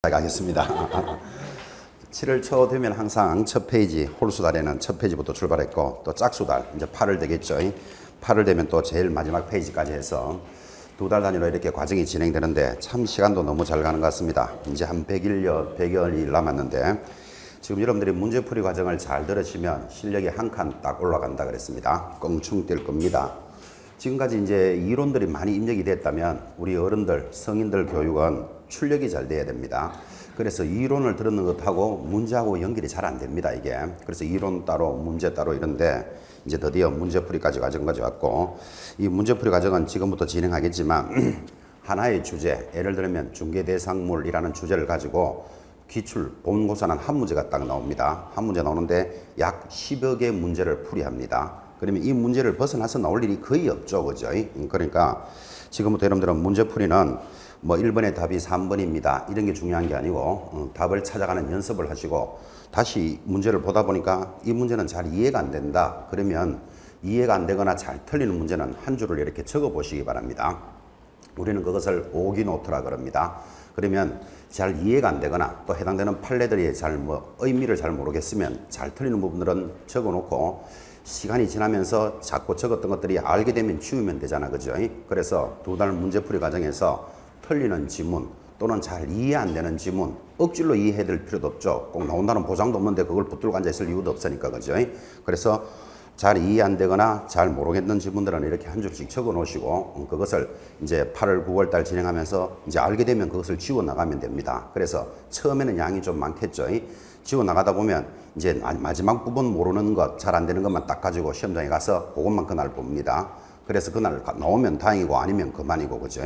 가겠습니다. 7월 초 되면 항상 첫 페이지, 홀수달에는 첫 페이지부터 출발했고, 또 짝수달, 이제 8월 되겠죠. 8월 되면 또 제일 마지막 페이지까지 해서 두 달 단위로 이렇게 과정이 진행되는데 참 시간도 너무 잘 가는 것 같습니다. 이제 한 100여일 남았는데 지금 여러분들이 문제풀이 과정을 잘 들으시면 실력이 한 칸 딱 올라간다 그랬습니다. 껑충 뛸 겁니다. 지금까지 이제 이론들이 많이 입력이 됐다면 우리 어른들, 성인들 교육은 출력이 잘 돼야 됩니다. 그래서 이론을 들었는 것하고 문제하고 연결이 잘 안 됩니다, 이게. 그래서 이론 따로, 문제 따로 이런데 이제 드디어 문제풀이까지 과정까지 왔고, 이 문제풀이 과정은 지금부터 진행하겠지만 하나의 주제, 예를 들면 중개대상물이라는 주제를 가지고 기출, 본고사는 한 문제가 딱 나옵니다. 한 문제 나오는데 약 10여 개 문제를 풀이합니다. 그러면 이 문제를 벗어나서 나올 일이 거의 없죠, 그죠? 그러니까 지금부터 여러분들은 문제풀이는 뭐 1번의 답이 3번입니다. 이런 게 중요한 게 아니고 답을 찾아가는 연습을 하시고 다시 문제를 보다 보니까 이 문제는 잘 이해가 안 된다. 그러면 이해가 안 되거나 잘 틀리는 문제는 한 줄을 이렇게 적어 보시기 바랍니다. 우리는 그것을 오기노트라 그럽니다. 그러면 잘 이해가 안 되거나 또 해당되는 판례들이 의미를 잘 모르겠으면 잘 틀리는 부분들은 적어 놓고 시간이 지나면서 자꾸 적었던 것들이 알게 되면 지우면 되잖아, 그죠? 그래서 두 달 문제풀이 과정에서 틀리는 지문 또는 잘 이해 안 되는 지문 억지로 이해해야 될 필요도 없죠. 꼭 나온다는 보장도 없는데 그걸 붙들고 앉아 있을 이유도 없으니까, 그죠? 그래서 잘 이해 안 되거나 잘 모르겠는 지문들은 이렇게 한 줄씩 적어 놓으시고 그것을 이제 8월, 9월 달 진행하면서 이제 알게 되면 그것을 지워 나가면 됩니다. 그래서 처음에는 양이 좀 많겠죠. 지워 나가다 보면 이제 마지막 부분 모르는 것, 잘 안 되는 것만 딱 가지고 시험장에 가서 그것만 그날 봅니다. 그래서 그날 나오면 다행이고 아니면 그만이고, 그죠?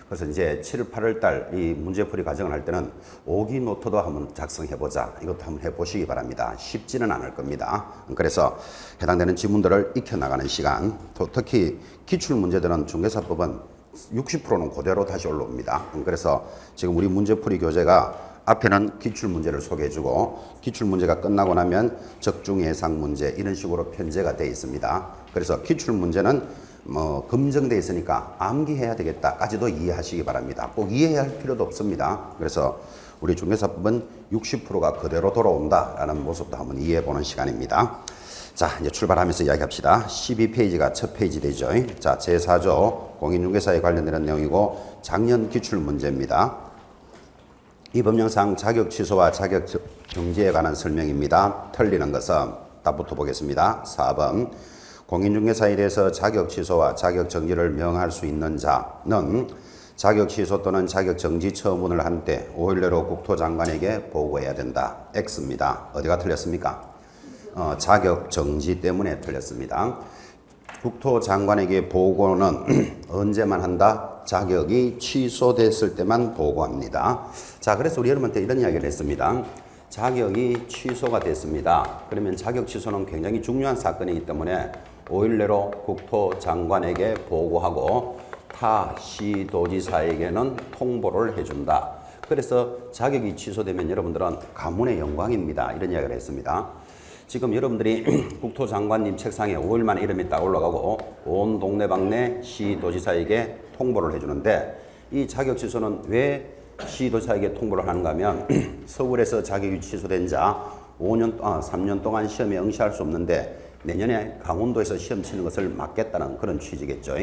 그래서 이제 7월, 8월 달 이 문제풀이 과정을 할 때는 오기노트도 한번 작성해보자. 이것도 한번 해보시기 바랍니다. 쉽지는 않을 겁니다. 그래서 해당되는 지문들을 익혀나가는 시간, 특히 기출문제들은 중개사법은 60%는 그대로 다시 올라옵니다. 그래서 지금 우리 문제풀이 교재가 앞에는 기출문제를 소개해주고 기출문제가 끝나고 나면 적중예상 문제 이런 식으로 편제가 되어 있습니다. 그래서 기출문제는 검증되어 있으니까 암기해야 되겠다까지도 이해하시기 바랍니다. 꼭 이해해야 할 필요도 없습니다. 그래서 우리 중개사법은 60%가 그대로 돌아온다라는 모습도 한번 이해해보는 시간입니다. 자, 이제 출발하면서 이야기합시다. 12페이지가 첫 페이지 되죠. 자, 제4조 공인중개사에 관련되는 내용이고 작년 기출문제입니다. 이 법령상 자격 취소와 자격 정지에 관한 설명입니다. 틀리는 것은 답부터 보겠습니다. 4번 공인중개사에 대해서 자격 취소와 자격 정지를 명할 수 있는 자는 자격 취소 또는 자격 정지 처분을 한 때 5일 내로 국토장관에게 보고해야 된다. X입니다. 어디가 틀렸습니까? 자격 정지 때문에 틀렸습니다. 국토장관에게 보고는 언제만 한다? 자격이 취소됐을 때만 보고합니다. 자, 그래서 우리 여러분한테 이런 이야기를 했습니다. 자격이 취소가 됐습니다. 그러면 자격 취소는 굉장히 중요한 사건이기 때문에 5일 내로 국토장관에게 보고하고 타 시도지사에게는 통보를 해준다. 그래서 자격이 취소되면 여러분들은 가문의 영광입니다. 이런 이야기를 했습니다. 지금 여러분들이 국토장관님 책상에 5일 만에 이름이 딱 올라가고 온 동네방네 시도지사에게 통보를 해주는데 이 자격 취소는 왜 시도지사에게 통보를 하는가 하면 서울에서 자격이 취소된 자 3년 동안 시험에 응시할 수 없는데 내년에 강원도에서 시험 치는 것을 막겠다는 그런 취지겠죠.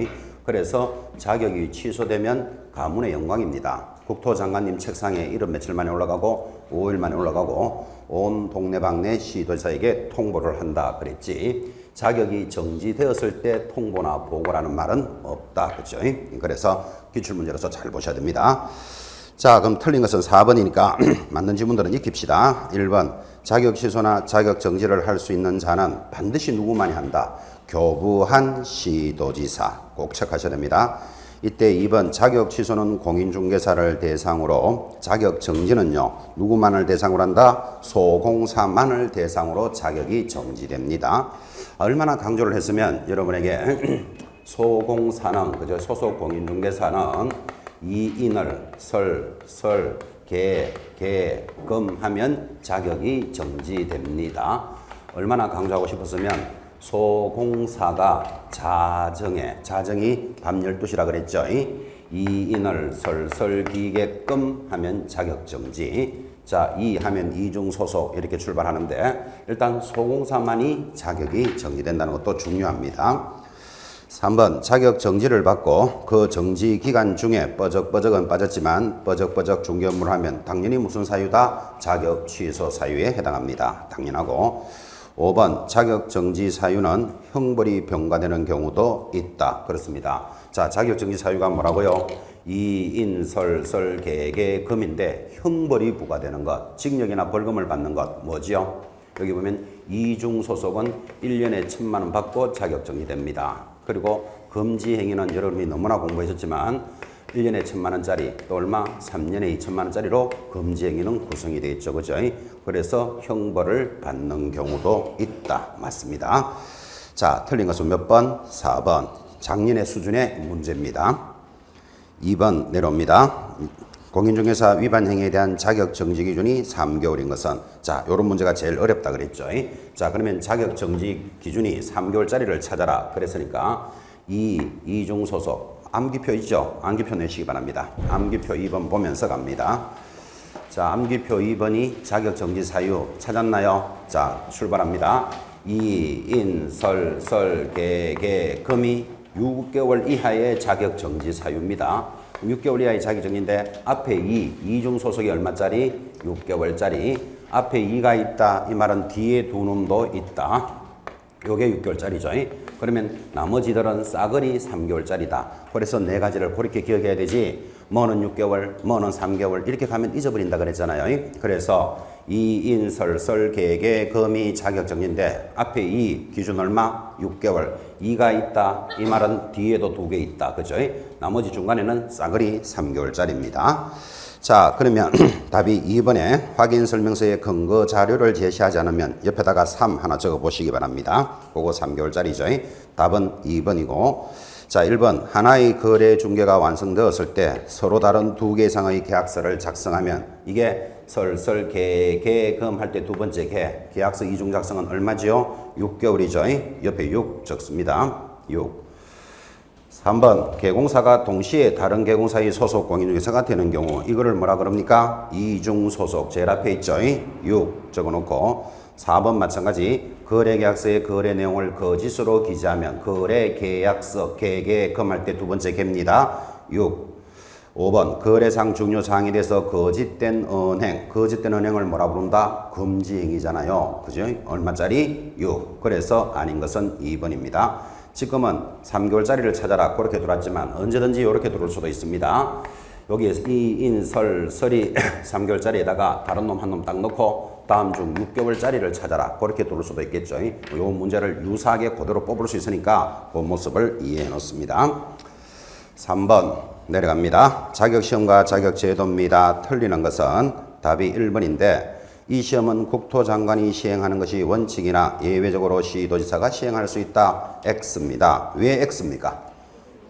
그래서 자격이 취소되면 가문의 영광입니다. 국토장관님 책상에 이름 며칠 만에 올라가고 5일 만에 올라가고 온 동네방네 시도지사에게 통보를 한다 그랬지. 자격이 정지되었을 때 통보나 보고라는 말은 없다. 그렇죠? 그래서 기출문제로서 잘 보셔야 됩니다. 자, 그럼 틀린 것은 4번이니까 맞는 지문들은 익힙시다. 1번 자격 취소나 자격 정지를 할 수 있는 자는 반드시 누구만이 한다. 교부한 시도지사. 꼭 체크하셔야 됩니다. 이때 2번 자격 취소는 공인중개사를 대상으로, 자격 정지는요 누구만을 대상으로 한다? 소공사만을 대상으로 자격이 정지됩니다. 얼마나 강조를 했으면 여러분에게 소공사는, 그죠? 소속 공인중개사는 이인을 금 하면 자격이 정지됩니다. 얼마나 강조하고 싶었으면 소공사가 자정이 밤 12시라 그랬죠. 이인을 설설기게끔 하면 자격정지. 자, 이 하면 이중소속 이렇게 출발하는데 일단 소공사만이 자격이 정지된다는 것도 중요합니다. 3번 자격 정지를 받고 그 정지 기간 중에 뻐적뻐적은 빠졌지만 뻐적뻐적 중개업무를 하면 당연히 무슨 사유다? 자격 취소 사유에 해당합니다. 당연하고 5번 자격 정지 사유는 형벌이 병가되는 경우도 있다. 그렇습니다. 자, 자격 정지 사유가 뭐라고요? 이인설설계계금인데 형벌이 부과되는 것, 징역이나 벌금을 받는 것 뭐지요? 여기 보면 이중소속은 1년에 1,000만 원 받고 자격 정지됩니다. 그리고 금지 행위는 여러분이 너무나 공부하셨지만 1년에 1,000만 원짜리 또 얼마? 3년에 2,000만 원짜리로 금지 행위는 구성이 되어 있죠. 그죠? 그래서 형벌을 받는 경우도 있다. 맞습니다. 자, 틀린 것은 몇 번? 4번. 작년의 수준의 문제입니다. 2번 내려옵니다. 공인중개사 위반 행위에 대한 자격 정지 기준이 3개월인 것은 자, 요런 문제가 제일 어렵다 그랬죠. 자, 그러면 자격 정지 기준이 3개월짜리를 찾아라. 그랬으니까 이중소속 암기표 있죠? 암기표 내시기 바랍니다. 암기표 2번 보면서 갑니다. 자, 암기표 2번이 자격 정지 사유 찾았나요? 자, 출발합니다. 이인설설계계금이 6개월 이하의 자격 정지 사유입니다. 6개월 이하의 자격 정지인데 앞에 이중소속이 얼마짜리? 6개월짜리. 앞에 2가 있다. 이 말은 뒤에 두 놈도 있다. 요게 6개월짜리죠. 그러면 나머지들은 싸그리 3개월짜리다. 그래서 네 가지를 그렇게 기억해야 되지. 뭐는 6개월, 뭐는 3개월 이렇게 가면 잊어버린다 그랬잖아요. 그래서 이인설설계계금이 자격정지인데 앞에 이 기준 얼마? 6개월. 2가 있다. 이 말은 뒤에도 2개 있다. 그죠? 나머지 중간에는 싸그리 3개월짜리입니다. 자, 그러면 답이 2번에 확인설명서의 근거 자료를 제시하지 않으면 옆에다가 3 하나 적어 보시기 바랍니다. 그거 3개월짜리죠. 답은 2번이고 자, 1번 하나의 거래 중개가 완성되었을 때 서로 다른 2개 이상의 계약서를 작성하면 이게 설설계계금 할 때 두 번째 계약서 이중 작성은 얼마지요? 6개월이죠. 옆에 6 적습니다. 6. 3번 계공사가 동시에 다른 계공사의 소속 공인중개사가 되는 경우 이거를 뭐라 그럽니까? 이중소속 제일 앞에 있죠. 6 적어놓고 4번 마찬가지 거래계약서의 거래 내용을 거짓으로 기재하면 거래계약서 계계금 할 때 두 번째 계입니다. 6. 5번 거래상 중요사항에 대해서 거짓된 은행 거짓된 은행을 뭐라 부른다? 금지행위잖아요. 그죠? 얼마짜리? 6. 그래서 아닌 것은 2번입니다. 지금은 3개월짜리를 찾아라 그렇게 들어왔지만 언제든지 이렇게 들어올 수도 있습니다. 여기에 이인설설이 3개월짜리에다가 다른 놈 한 놈 딱 넣고 다음 중 6개월짜리를 찾아라 그렇게 들어올 수도 있겠죠. 이 문제를 유사하게 그대로 뽑을 수 있으니까 그 모습을 이해해 놓습니다. 3번 내려갑니다. 자격시험과 자격제도입니다. 틀리는 것은 답이 1번인데 이 시험은 국토장관이 시행하는 것이 원칙이나 예외적으로 시도지사가 시행할 수 있다. X입니다. 왜 X입니까?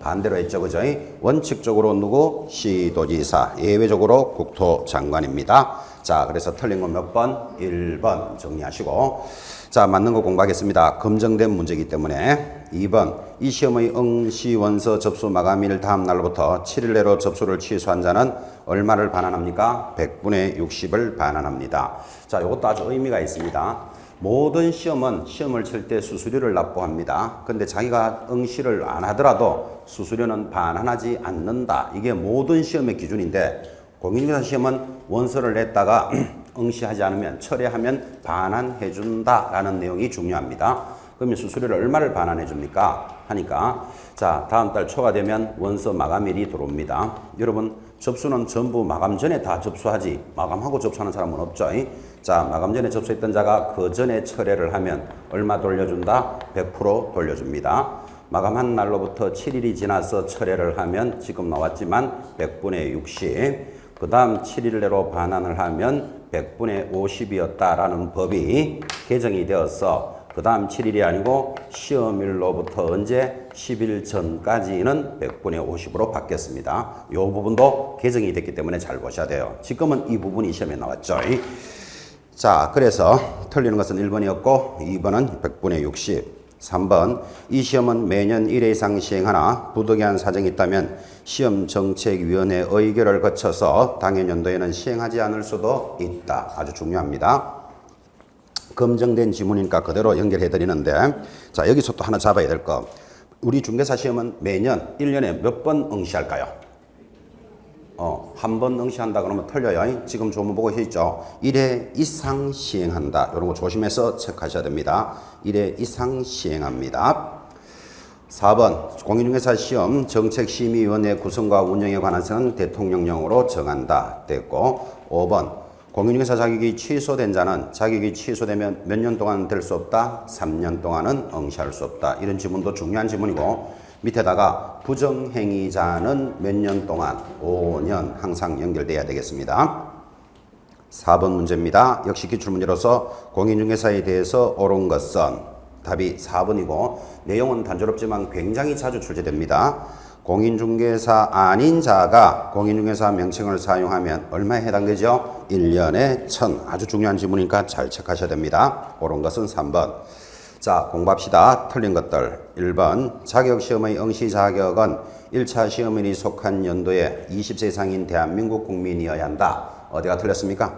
반대로 했죠. 그죠? 원칙적으로 누구? 시도지사. 예외적으로 국토장관입니다. 자, 그래서 틀린 건 몇 번? 1번 정리하시고. 자, 맞는 거 공부하겠습니다. 검증된 문제이기 때문에. 2번. 이 시험의 응시원서 접수 마감일 다음 날로부터 7일 내로 접수를 취소한 자는 얼마를 반환합니까? 100분의 60을 반환합니다. 자, 이것도 아주 의미가 있습니다. 모든 시험은 시험을 칠 때 수수료를 납부합니다. 근데 자기가 응시를 안 하더라도 수수료는 반환하지 않는다. 이게 모든 시험의 기준인데 공인중개사 시험은 원서를 냈다가 응시하지 않으면 철회하면 반환해 준다라는 내용이 중요합니다. 그러면 수수료를 얼마를 반환해 줍니까? 하니까 자, 다음 달 초가 되면 원서 마감일이 들어옵니다. 여러분 접수는 전부 마감 전에 다 접수하지 마감하고 접수하는 사람은 없죠. 자, 마감 전에 접수했던 자가 그 전에 철회를 하면 얼마 돌려준다? 100% 돌려줍니다. 마감한 날로부터 7일이 지나서 철회를 하면 지금 나왔지만 100분의 60. 그 다음 7일 내로 반환을 하면 100분의 50이었다라는 법이 개정이 되어서 그 다음 7일이 아니고 시험일로부터 언제 10일 전까지는 100분의 50으로 바뀌었습니다. 이 부분도 개정이 됐기 때문에 잘 보셔야 돼요. 지금은 이 부분이 시험에 나왔죠. 자, 그래서 틀리는 것은 1번이었고 2번은 100분의 60. 3번 이 시험은 매년 1회 이상 시행하나 부득이한 사정이 있다면 시험정책위원회 의결을 거쳐서 당해 연도에는 시행하지 않을 수도 있다. 아주 중요합니다. 검증된 지문이니까 그대로 연결해 드리는데, 자, 여기서 또 하나 잡아야 될 거. 우리 중개사 시험은 매년 1년에 몇 번 응시할까요? 한 번 응시한다 그러면 틀려요. 지금 조문 보고 있죠. 1회 이상 시행한다. 이런 거 조심해서 체크하셔야 됩니다. 1회 이상 시행합니다. 4번 공인중개사 시험 정책심의위원회 구성과 운영에 관해서는 대통령령으로 정한다. 됐고, 5번 공인중개사 자격이 취소된 자는 자격이 취소되면 몇 년 동안 될 수 없다? 3년 동안은 응시할 수 없다. 이런 지문도 중요한 지문이고, 밑에다가 부정행위자는 몇 년 동안? 5년 항상 연결돼야 되겠습니다. 4번 문제입니다. 역시 기출문제로서 공인중개사에 대해서 옳은 것은 답이 4번이고 내용은 단조롭지만 굉장히 자주 출제됩니다. 공인중개사 아닌 자가 공인중개사 명칭을 사용하면 얼마에 해당되죠? 1년에 1000. 아주 중요한 지문이니까 잘 체크하셔야 됩니다. 옳은 것은 3번. 자, 공부합시다. 틀린 것들. 1번 자격시험의 응시 자격은 1차 시험인이 속한 연도에 20세 이상인 대한민국 국민이어야 한다. 어디가 틀렸습니까?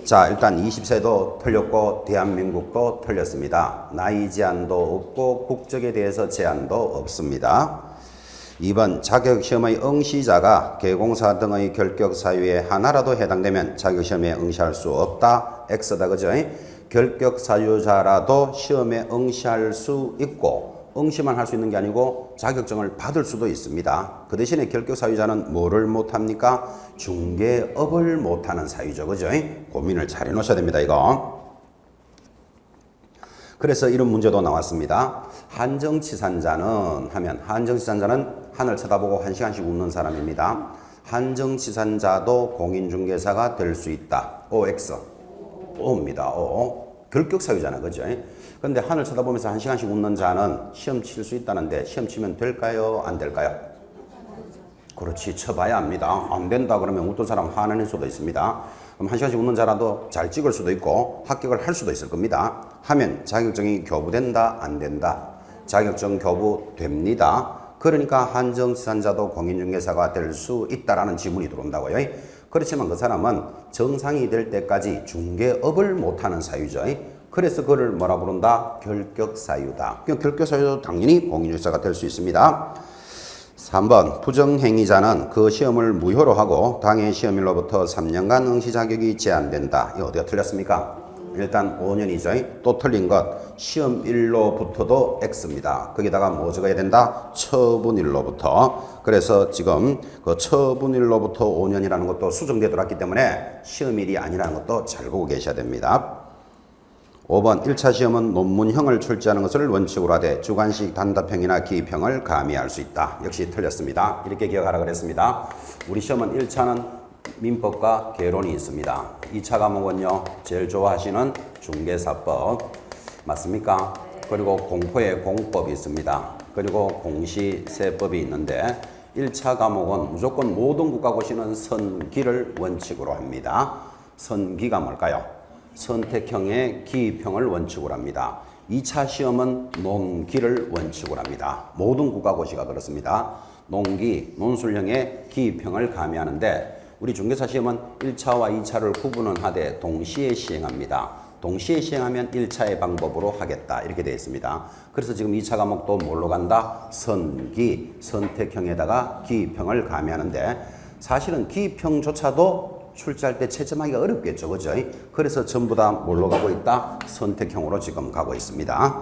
자, 일단 20세도 틀렸고 대한민국도 틀렸습니다. 나이 제한도 없고 국적에 대해서 제한도 없습니다. 2번 자격시험의 응시자가 개공사 등의 결격 사유에 하나라도 해당되면 자격시험에 응시할 수 없다. X다. 그죠? 결격 사유자라도 시험에 응시할 수 있고 응시만 할 수 있는 게 아니고 자격증을 받을 수도 있습니다. 그 대신에 결격 사유자는 뭐를 못합니까? 중개업을 못하는 사유죠. 그죠? 고민을 잘 해놓으셔야 됩니다. 이거. 그래서 이런 문제도 나왔습니다. 한정치산자는 하면 한정치산자는 하늘 쳐다보고 1시간씩 웃는 사람입니다. 한정치산자도 공인중개사가 될 수 있다. OX. O입니다. O. 결격 사유잖아. 그죠? 근데 하늘 쳐다보면서 1시간씩 웃는 자는 시험 칠 수 있다는데 시험 치면 될까요? 안 될까요? 그렇지. 쳐봐야 합니다. 안 된다 그러면 웃던 사람 화내는 수도 있습니다. 그럼 1시간씩 웃는 자라도 잘 찍을 수도 있고 합격을 할 수도 있을 겁니다. 하면 자격증이 교부된다? 안 된다? 자격증 교부됩니다. 그러니까 한정치산자도 공인중개사가 될 수 있다라는 지문이 들어온다고요. 그렇지만 그 사람은 정상이 될 때까지 중개업을 못하는 사유죠. 그래서 그를 뭐라 부른다? 결격사유다. 결격사유도 당연히 공인중개사가 될 수 있습니다. 3번 부정행위자는 그 시험을 무효로 하고 당해 시험일로부터 3년간 응시 자격이 제한된다. 이거 어디가 틀렸습니까? 일단 5년이죠. 또 틀린 것 시험일로부터도 X입니다. 거기다가 뭐 적어야 된다? 처분일로부터. 그래서 지금 그 처분일로부터 5년이라는 것도 수정돼 들어왔기 때문에 시험일이 아니라는 것도 잘 보고 계셔야 됩니다. 5번 1차 시험은 논문형을 출제하는 것을 원칙으로 하되 주관식 단답형이나 기입형을 가미할 수 있다. 역시 틀렸습니다. 이렇게 기억하라 그랬습니다. 우리 시험은 1차는 민법과 개론이 있습니다. 2차 과목은요, 제일 좋아하시는 중개사법 맞습니까? 그리고 공포의 공법이 있습니다. 그리고 공시세법이 있는데 1차 과목은 무조건 모든 국가고시는 선기를 원칙으로 합니다. 선기가 뭘까요? 선택형의 기입형을 원칙으로 합니다. 2차 시험은 논기를 원칙으로 합니다. 모든 국가고시가 그렇습니다. 논기, 논술형의 기입형을 가미하는데 우리 중개사 시험은 1차와 2차를 구분은 하되 동시에 시행합니다. 동시에 시행하면 1차의 방법으로 하겠다. 이렇게 되어 있습니다. 그래서 지금 2차 과목도 뭘로 간다? 선기, 선택형에다가 기입형을 가미하는데 사실은 기입형조차도 출제할 때 채점하기가 어렵겠죠. 그죠? 그래서 전부 다 뭘로 가고 있다? 선택형으로 지금 가고 있습니다.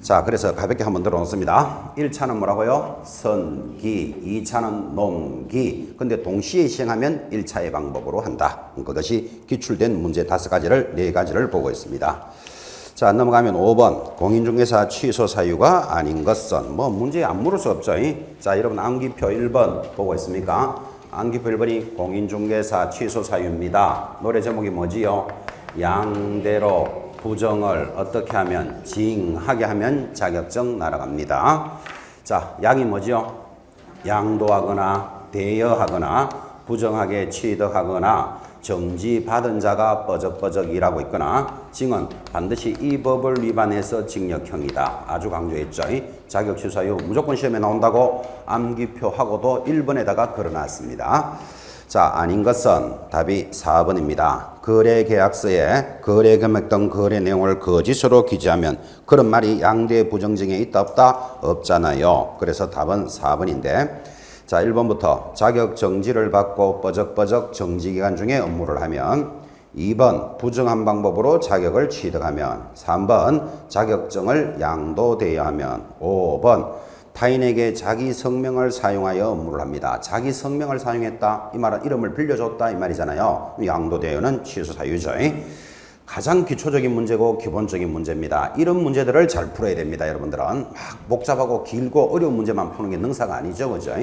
자, 그래서 가볍게 한번 들어놓습니다. 1차는 뭐라고요? 선기, 2차는 논기. 근데 동시에 시행하면 1차의 방법으로 한다. 그것이 기출된 문제 5가지를, 4가지를 보고 있습니다. 자, 넘어가면 5번. 공인중개사 취소 사유가 아닌 것은 뭐 문제에 안 물을 수 없죠. 자, 여러분 암기표 1번 보고 있습니까? 암기표 1번이 공인중개사 취소 사유입니다. 노래 제목이 뭐지요? 양대로 부정을 어떻게 하면 징하게 하면 자격증 날아갑니다. 자, 양이 뭐지요? 양도하거나 대여하거나 부정하게 취득하거나 정지 받은 자가 뻐적뻐적 일하고 있거나 징은 반드시 이 법을 위반해서 징역형이다. 아주 강조했죠. 자격 취소 사유 무조건 시험에 나온다고 암기표하고도 1번에다가 걸어놨습니다. 자, 아닌 것은 답이 4번입니다. 거래계약서에 거래 금액 등 거래 내용을 거짓으로 기재하면 그런 말이 양대 부정징에 있다 없다? 없잖아요. 그래서 답은 4번인데 자, 1번부터 자격 정지를 받고 뻐적뻐적 정지기간 중에 업무를 하면 2번 부정한 방법으로 자격을 취득하면 3번 자격증을 양도되어야 하면 5번 타인에게 자기 성명을 사용하여 업무를 합니다. 자기 성명을 사용했다. 이 말은 이름을 빌려줬다. 이 말이잖아요. 양도되어는 취소 사유죠. 가장 기초적인 문제고 기본적인 문제입니다. 이런 문제들을 잘 풀어야 됩니다. 여러분들은 막 복잡하고 길고 어려운 문제만 푸는 게 능사가 아니죠. 그죠?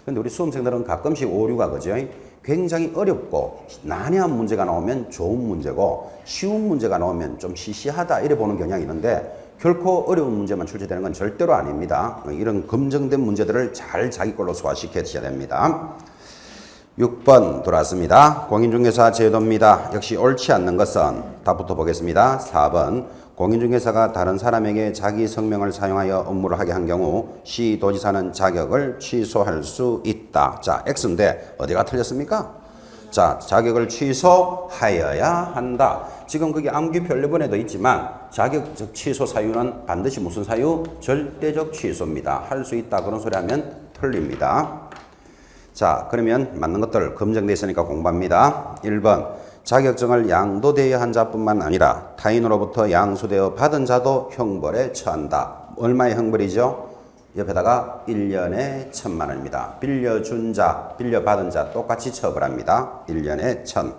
근데 우리 수험생들은 가끔씩 오류가 그죠? 굉장히 어렵고 난해한 문제가 나오면 좋은 문제고 쉬운 문제가 나오면 좀 시시하다 이래 보는 경향이 있는데 결코 어려운 문제만 출제되는 건 절대로 아닙니다. 이런 검증된 문제들을 잘 자기 걸로 소화시켜 주셔야 됩니다. 6번 돌아왔습니다. 공인중개사 제도입니다. 역시 옳지 않는 것은 답부터 보겠습니다. 4번 공인중개사가 다른 사람에게 자기 성명을 사용하여 업무를 하게 한 경우 시도지사는 자격을 취소할 수 있다. 자, X인데 어디가 틀렸습니까? 자, 자격을 취소하여야 한다. 지금 그게 암기표 1번에도 있지만 자격적 취소 사유는 반드시 무슨 사유? 절대적 취소입니다. 할 수 있다 그런 소리 하면 틀립니다. 자, 그러면 맞는 것들 검증되어 있으니까 공부합니다. 1번 자격증을 양도되어야 한 자뿐만 아니라 타인으로부터 양수되어 받은 자도 형벌에 처한다. 얼마의 형벌이죠? 옆에다가 1년에 1,000만 원입니다. 빌려준 자, 빌려받은 자 똑같이 처벌합니다. 1년에 1,000.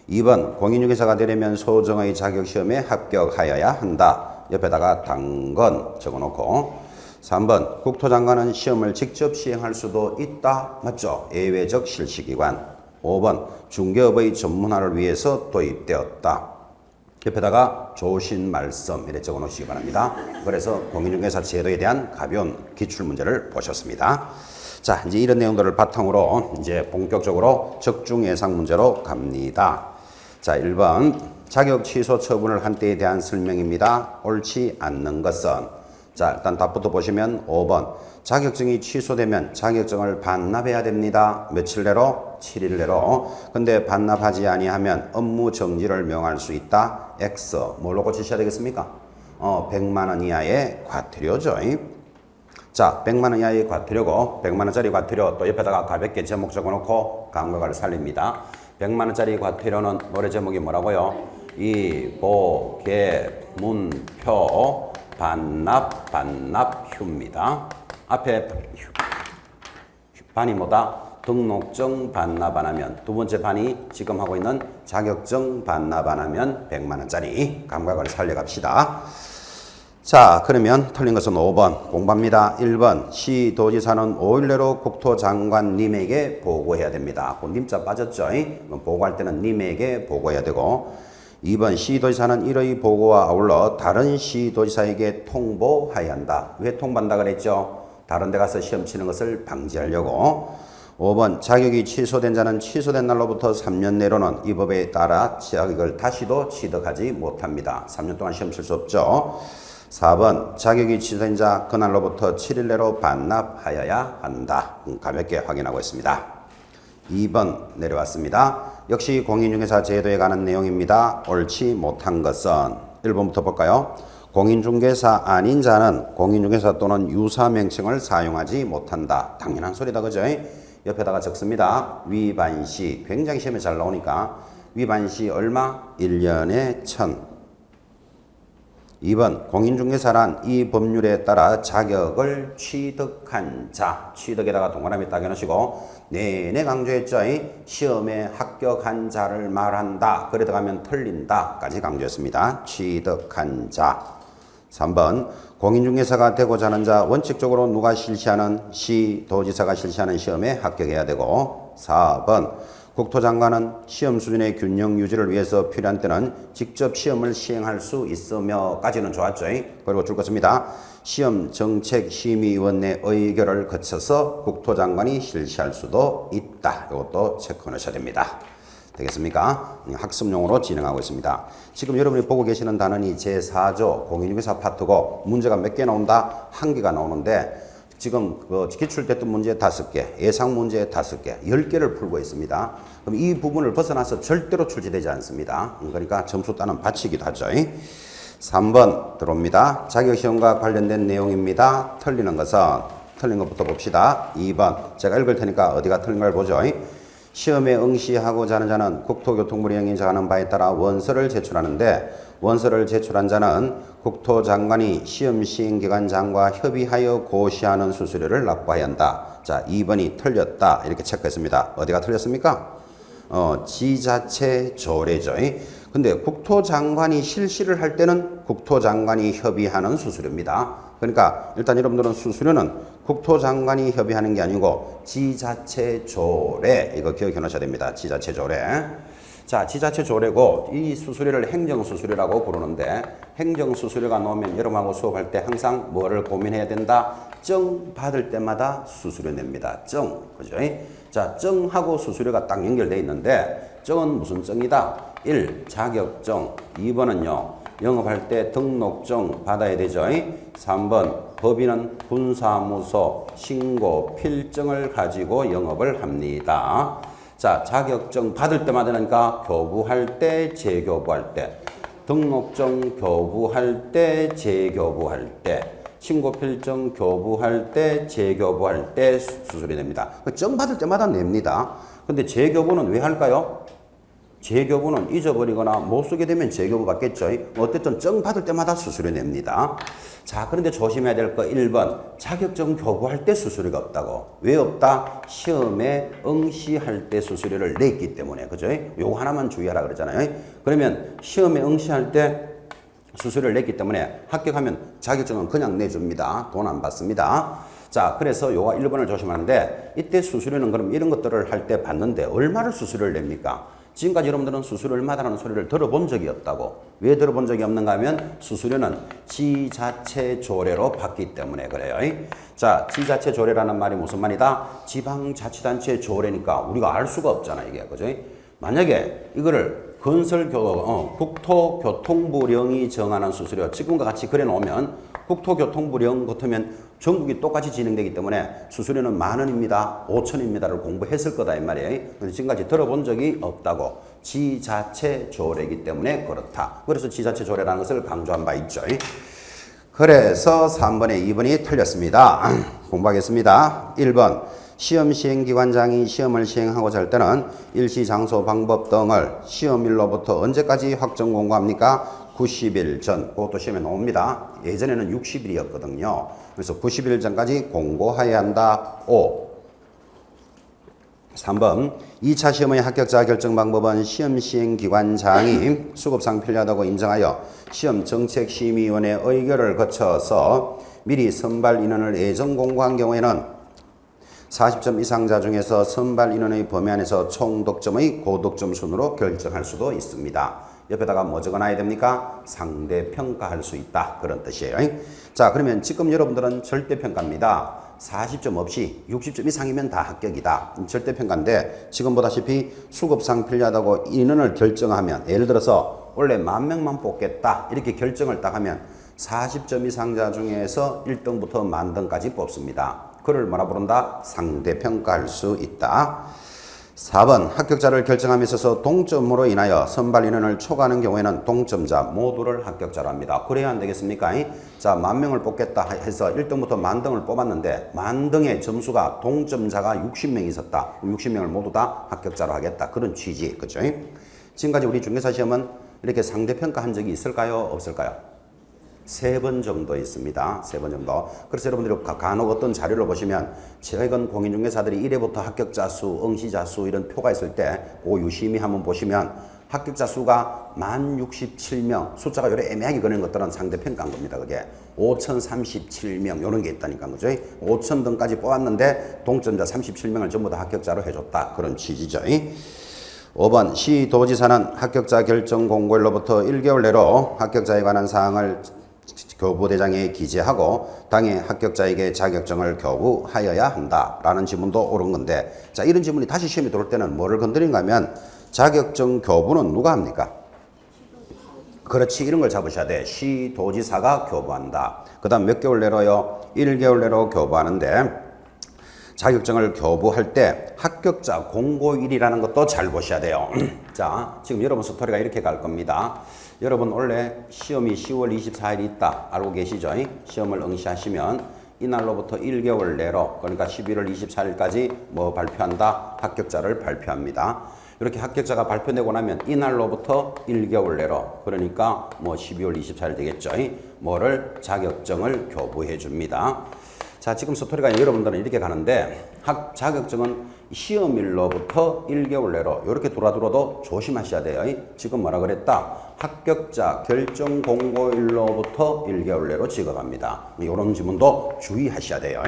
2번 공인중개사가 되려면 소정의 자격시험에 합격하여야 한다. 옆에다가 당건 적어놓고 3번 국토장관은 시험을 직접 시행할 수도 있다. 맞죠? 예외적 실시기관. 5번 중개업의 전문화를 위해서 도입되었다. 옆에다가 조신 말씀 이렇게 적어 놓으시기 바랍니다. 그래서 공인중개사 제도에 대한 가벼운 기출문제를 보셨습니다. 자, 이제 이런 내용들을 바탕으로 이제 본격적으로 적중 예상 문제로 갑니다. 자, 1번 자격 취소 처분을 한 때에 대한 설명입니다. 옳지 않는 것은 자, 일단 답부터 보시면 5번 자격증이 취소되면 자격증을 반납해야 됩니다. 며칠 내로? 7일 내로. 근데 반납하지 아니하면 업무 정지를 명할 수 있다. X. 뭘로 고치셔야 되겠습니까? 100만 원 이하의 과태료죠. 자, 100만 원 이하의 과태료고 100만 원짜리 과태료 또 옆에다가 가볍게 제목 적어놓고 감각을 살립니다. 100만 원짜리 과태료는 노래 제목이 뭐라고요? 이보계문표 반납휴입니다. 앞에 반이 뭐다? 등록증 반납 안 하면 두 번째 반이 지금 하고 있는 자격증 반납 안 하면 100만 원짜리 감각을 살려갑시다. 자, 그러면 틀린 것은 5번 공부합니다. 1번 시도지사는 5일 내로 국토장관님에게 보고해야 됩니다. 그 님자 빠졌죠? 보고할 때는 님에게 보고해야 되고 2번 시도지사는 이러이 보고와 아울러 다른 시도지사에게 통보해야 한다. 왜 통보한다 그랬죠? 다른 데 가서 시험 치는 것을 방지하려고. 5번 자격이 취소된 자는 취소된 날로부터 3년 내로는 이 법에 따라 자격을 다시도 취득하지 못합니다. 3년 동안 시험 칠 수 없죠. 4번 자격이 취소된 자 그날로부터 7일 내로 반납하여야 한다. 가볍게 확인하고 있습니다. 2번 내려왔습니다. 역시 공인중개사 제도에 관한 내용입니다. 옳지 못한 것은 1번부터 볼까요? 공인중개사 아닌 자는 공인중개사 또는 유사 명칭을 사용하지 못한다. 당연한 소리다. 그죠? 옆에다가 적습니다. 위반시. 굉장히 시험에 잘 나오니까 위반시 얼마? 1년에 1,000. 2번 공인중개사란 이 법률에 따라 자격을 취득한 자. 취득에다가 동그라미 딱 해놓으시고 내내 강조했죠. 시험에 합격한 자를 말한다. 그래 들어가면 틀린다 까지 강조했습니다. 취득한 자. 3번 공인중개사가 되고자 하는 자 원칙적으로 누가 실시하는 시도지사가 실시하는 시험에 합격해야 되고 4번 국토장관은 시험 수준의 균형 유지를 위해서 필요한 때는 직접 시험을 시행할 수 있으며까지는 좋았죠. 그리고 줄 것입니다. 시험 정책심의위원회 의결을 거쳐서 국토장관이 실시할 수도 있다. 이것도 체크해 놓으셔야 됩니다. 되겠습니까? 학습용으로 진행하고 있습니다. 지금 여러분이 보고 계시는 단원이 제4조 공인중개사 파트고 문제가 몇 개 나온다? 1개가 나오는데 지금 그 기출됐던 문제 5개, 예상 문제 5개, 10개를 풀고 있습니다. 그럼 이 부분을 벗어나서 절대로 출제되지 않습니다. 그러니까 점수 따는 받치기도 하죠. 3번 들어옵니다. 자격시험과 관련된 내용입니다. 틀린 것부터 봅시다. 2번 제가 읽을 테니까 어디가 틀린 걸 보죠. 시험에 응시하고자 하는 자는 국토교통부령이 정하는 바에 따라 원서를 제출하는데 원서를 제출한 자는 국토장관이 시험 시행기관장과 협의하여 고시하는 수수료를 납부해야 한다. 자, 2번이 틀렸다. 이렇게 체크했습니다. 어디가 틀렸습니까? 지자체 조례죠. 근데 국토장관이 실시를 할 때는 국토장관이 협의하는 수수료입니다. 그러니까 일단 여러분들은 수수료는 국토장관이 협의하는 게 아니고 지자체 조례, 이거 기억해 놓으셔야 됩니다. 지자체 조례. 자, 지자체 조례고 이 수수료를 행정수수료라고 부르는데 행정수수료가 나오면 여러분하고 수업할 때 항상 뭐를 고민해야 된다? 정 받을 때마다 수수료 냅니다. 정, 그죠? 자, 정하고 수수료가 딱 연결되어 있는데 정은 무슨 정이다? 1. 자격정. 2번은요. 영업할 때 등록증 받아야 되죠. 3번 법인은 분사무소 신고 필증을 가지고 영업을 합니다. 자, 자격증 받을 때마다니까 교부할 때, 재교부할 때, 등록증 교부할 때, 재교부할 때, 신고필증 교부할 때, 재교부할 때 수수료 냅니다. 정 받을 때마다 냅니다. 근데 재교부는 왜 할까요? 재교부는 잊어버리거나 못 쓰게 되면 재교부 받겠죠. 어쨌든 정 받을 때마다 수수료 냅니다. 자, 그런데 조심해야 될 거 1번. 자격증 교부할 때 수수료가 없다고. 왜 없다? 시험에 응시할 때 수수료를 냈기 때문에. 그죠? 요거 하나만 주의하라 그러잖아요. 그러면 시험에 응시할 때 수수료를 냈기 때문에 합격하면 자격증은 그냥 내줍니다. 돈 안 받습니다. 자, 그래서 요거 1번을 조심하는데 이때 수수료는 그럼 이런 것들을 할 때 받는데 얼마를 수수료를 냅니까? 지금까지 여러분들은 수수료 얼마다라는 소리를 들어본 적이 없다고. 왜 들어본 적이 없는가 하면 수수료는 지자체 조례로 받기 때문에 그래요. 자, 지자체 조례라는 말이 무슨 말이다? 지방자치단체 조례니까 우리가 알 수가 없잖아, 이게. 그죠? 만약에 이거를 국토교통부령이 정하는 수수료, 지금과 같이 그래 놓으면 국토교통부령 같으면 전국이 똑같이 진행되기 때문에 수수료는 10,000원입니다, 5,000원입니다를 공부했을 거다 이 말이에요. 근데 지금까지 들어본 적이 없다고. 지자체 조례이기 때문에 그렇다. 그래서 지자체 조례라는 것을 강조한 바 있죠. 그래서 3번에 2번이 틀렸습니다. 공부하겠습니다. 1번. 시험 시행기관장이 시험을 시행하고자 할 때는 일시, 장소, 방법 등을 시험일로부터 언제까지 확정 공고합니까? 90일 전. 그것도 시험에 나옵니다. 예전에는 60일이었거든요. 그래서 90일 전까지 공고해야 한다. 5. 3번. 2차 시험의 합격자 결정 방법은 시험 시행기관장이 수급상 편리하다고 인정하여 시험정책심의위원회 의결을 거쳐서 미리 선발 인원을 예정 공고한 경우에는 40점 이상자 중에서 선발 인원의 범위 안에서 총 득점의 고득점 순으로 결정할 수도 있습니다. 옆에다가 뭐 적어놔야 됩니까? 상대평가할 수 있다. 그런 뜻이에요. 자, 그러면 지금 여러분들은 절대평가입니다. 40점 없이 60점 이상이면 다 합격이다. 절대평가인데 지금 보다시피 수급상 편리하다고 인원을 결정하면 예를 들어서 원래 10,000명만 뽑겠다. 이렇게 결정을 딱 하면 40점 이상자 중에서 1등부터 10,000등까지 뽑습니다. 그를 뭐라 부른다? 상대평가할 수 있다. 4번. 합격자를 결정함에 있어서 동점으로 인하여 선발 인원을 초과하는 경우에는 동점자 모두를 합격자로 합니다. 그래야 안 되겠습니까? 자, 10,000명을 뽑겠다 해서 1등부터 10,000등을 뽑았는데 10,000등의 점수가 동점자가 60명이 있었다. 60명을 모두 다 합격자로 하겠다. 그런 취지. 그죠? 지금까지 우리 중개사 시험은 이렇게 상대평가 한 적이 있을까요? 없을까요? 3번 정도 있습니다. 3번 정도. 그래서 여러분들이 간혹 어떤 자료를 보시면 최근 공인중개사들이 1회부터 합격자 수, 응시자 수 이런 표가 있을 때 그 유심히 한번 보시면 합격자 수가 1067명, 숫자가 요래 애매하게 그런 것들은 상대평가한 겁니다. 그게 5,037명 이런 게 있다니까. 그죠? 5,000등까지 뽑았는데 동점자 37명을 전부 다 합격자로 해줬다. 그런 취지죠. 5번. 시도지사는 합격자 결정 공고일로부터 1개월 내로 합격자에 관한 사항을 교부대장에 기재하고 당해 합격자에게 자격증을 교부하여야 한다 라는 지문도 옳은 건데, 자, 이런 지문이 다시 시험에 들어올 때는 뭐를 건드린가 하면 자격증 교부는 누가 합니까? 그렇지, 이런 걸 잡으셔야 돼. 시도지사가 교부한다. 그 다음 몇 개월 내로요? 1개월 내로 교부하는데, 자격증을 교부할 때 합격자 공고일이라는 것도 잘 보셔야 돼요. 자, 지금 여러분 스토리가 이렇게 갈 겁니다. 여러분 원래 시험이 10월 24일 있다 알고 계시죠? 시험을 응시하시면 이날로부터 1개월 내로, 그러니까 11월 24일까지 뭐 발표한다? 합격자를 발표합니다. 이렇게 합격자가 발표되고 나면 이날로부터 1개월 내로, 그러니까 뭐 12월 24일 되겠죠? 뭐를? 자격증을 교부해 줍니다. 자, 지금 스토리가 여러분들은 이렇게 가는데, 자격증은 시험일로부터 1개월 내로 이렇게 돌아들어도 조심하셔야 돼요. 지금 뭐라 그랬다? 합격자 결정 공고일로부터 1개월 내로 지급합니다. 이런 지문도 주의하셔야 돼요.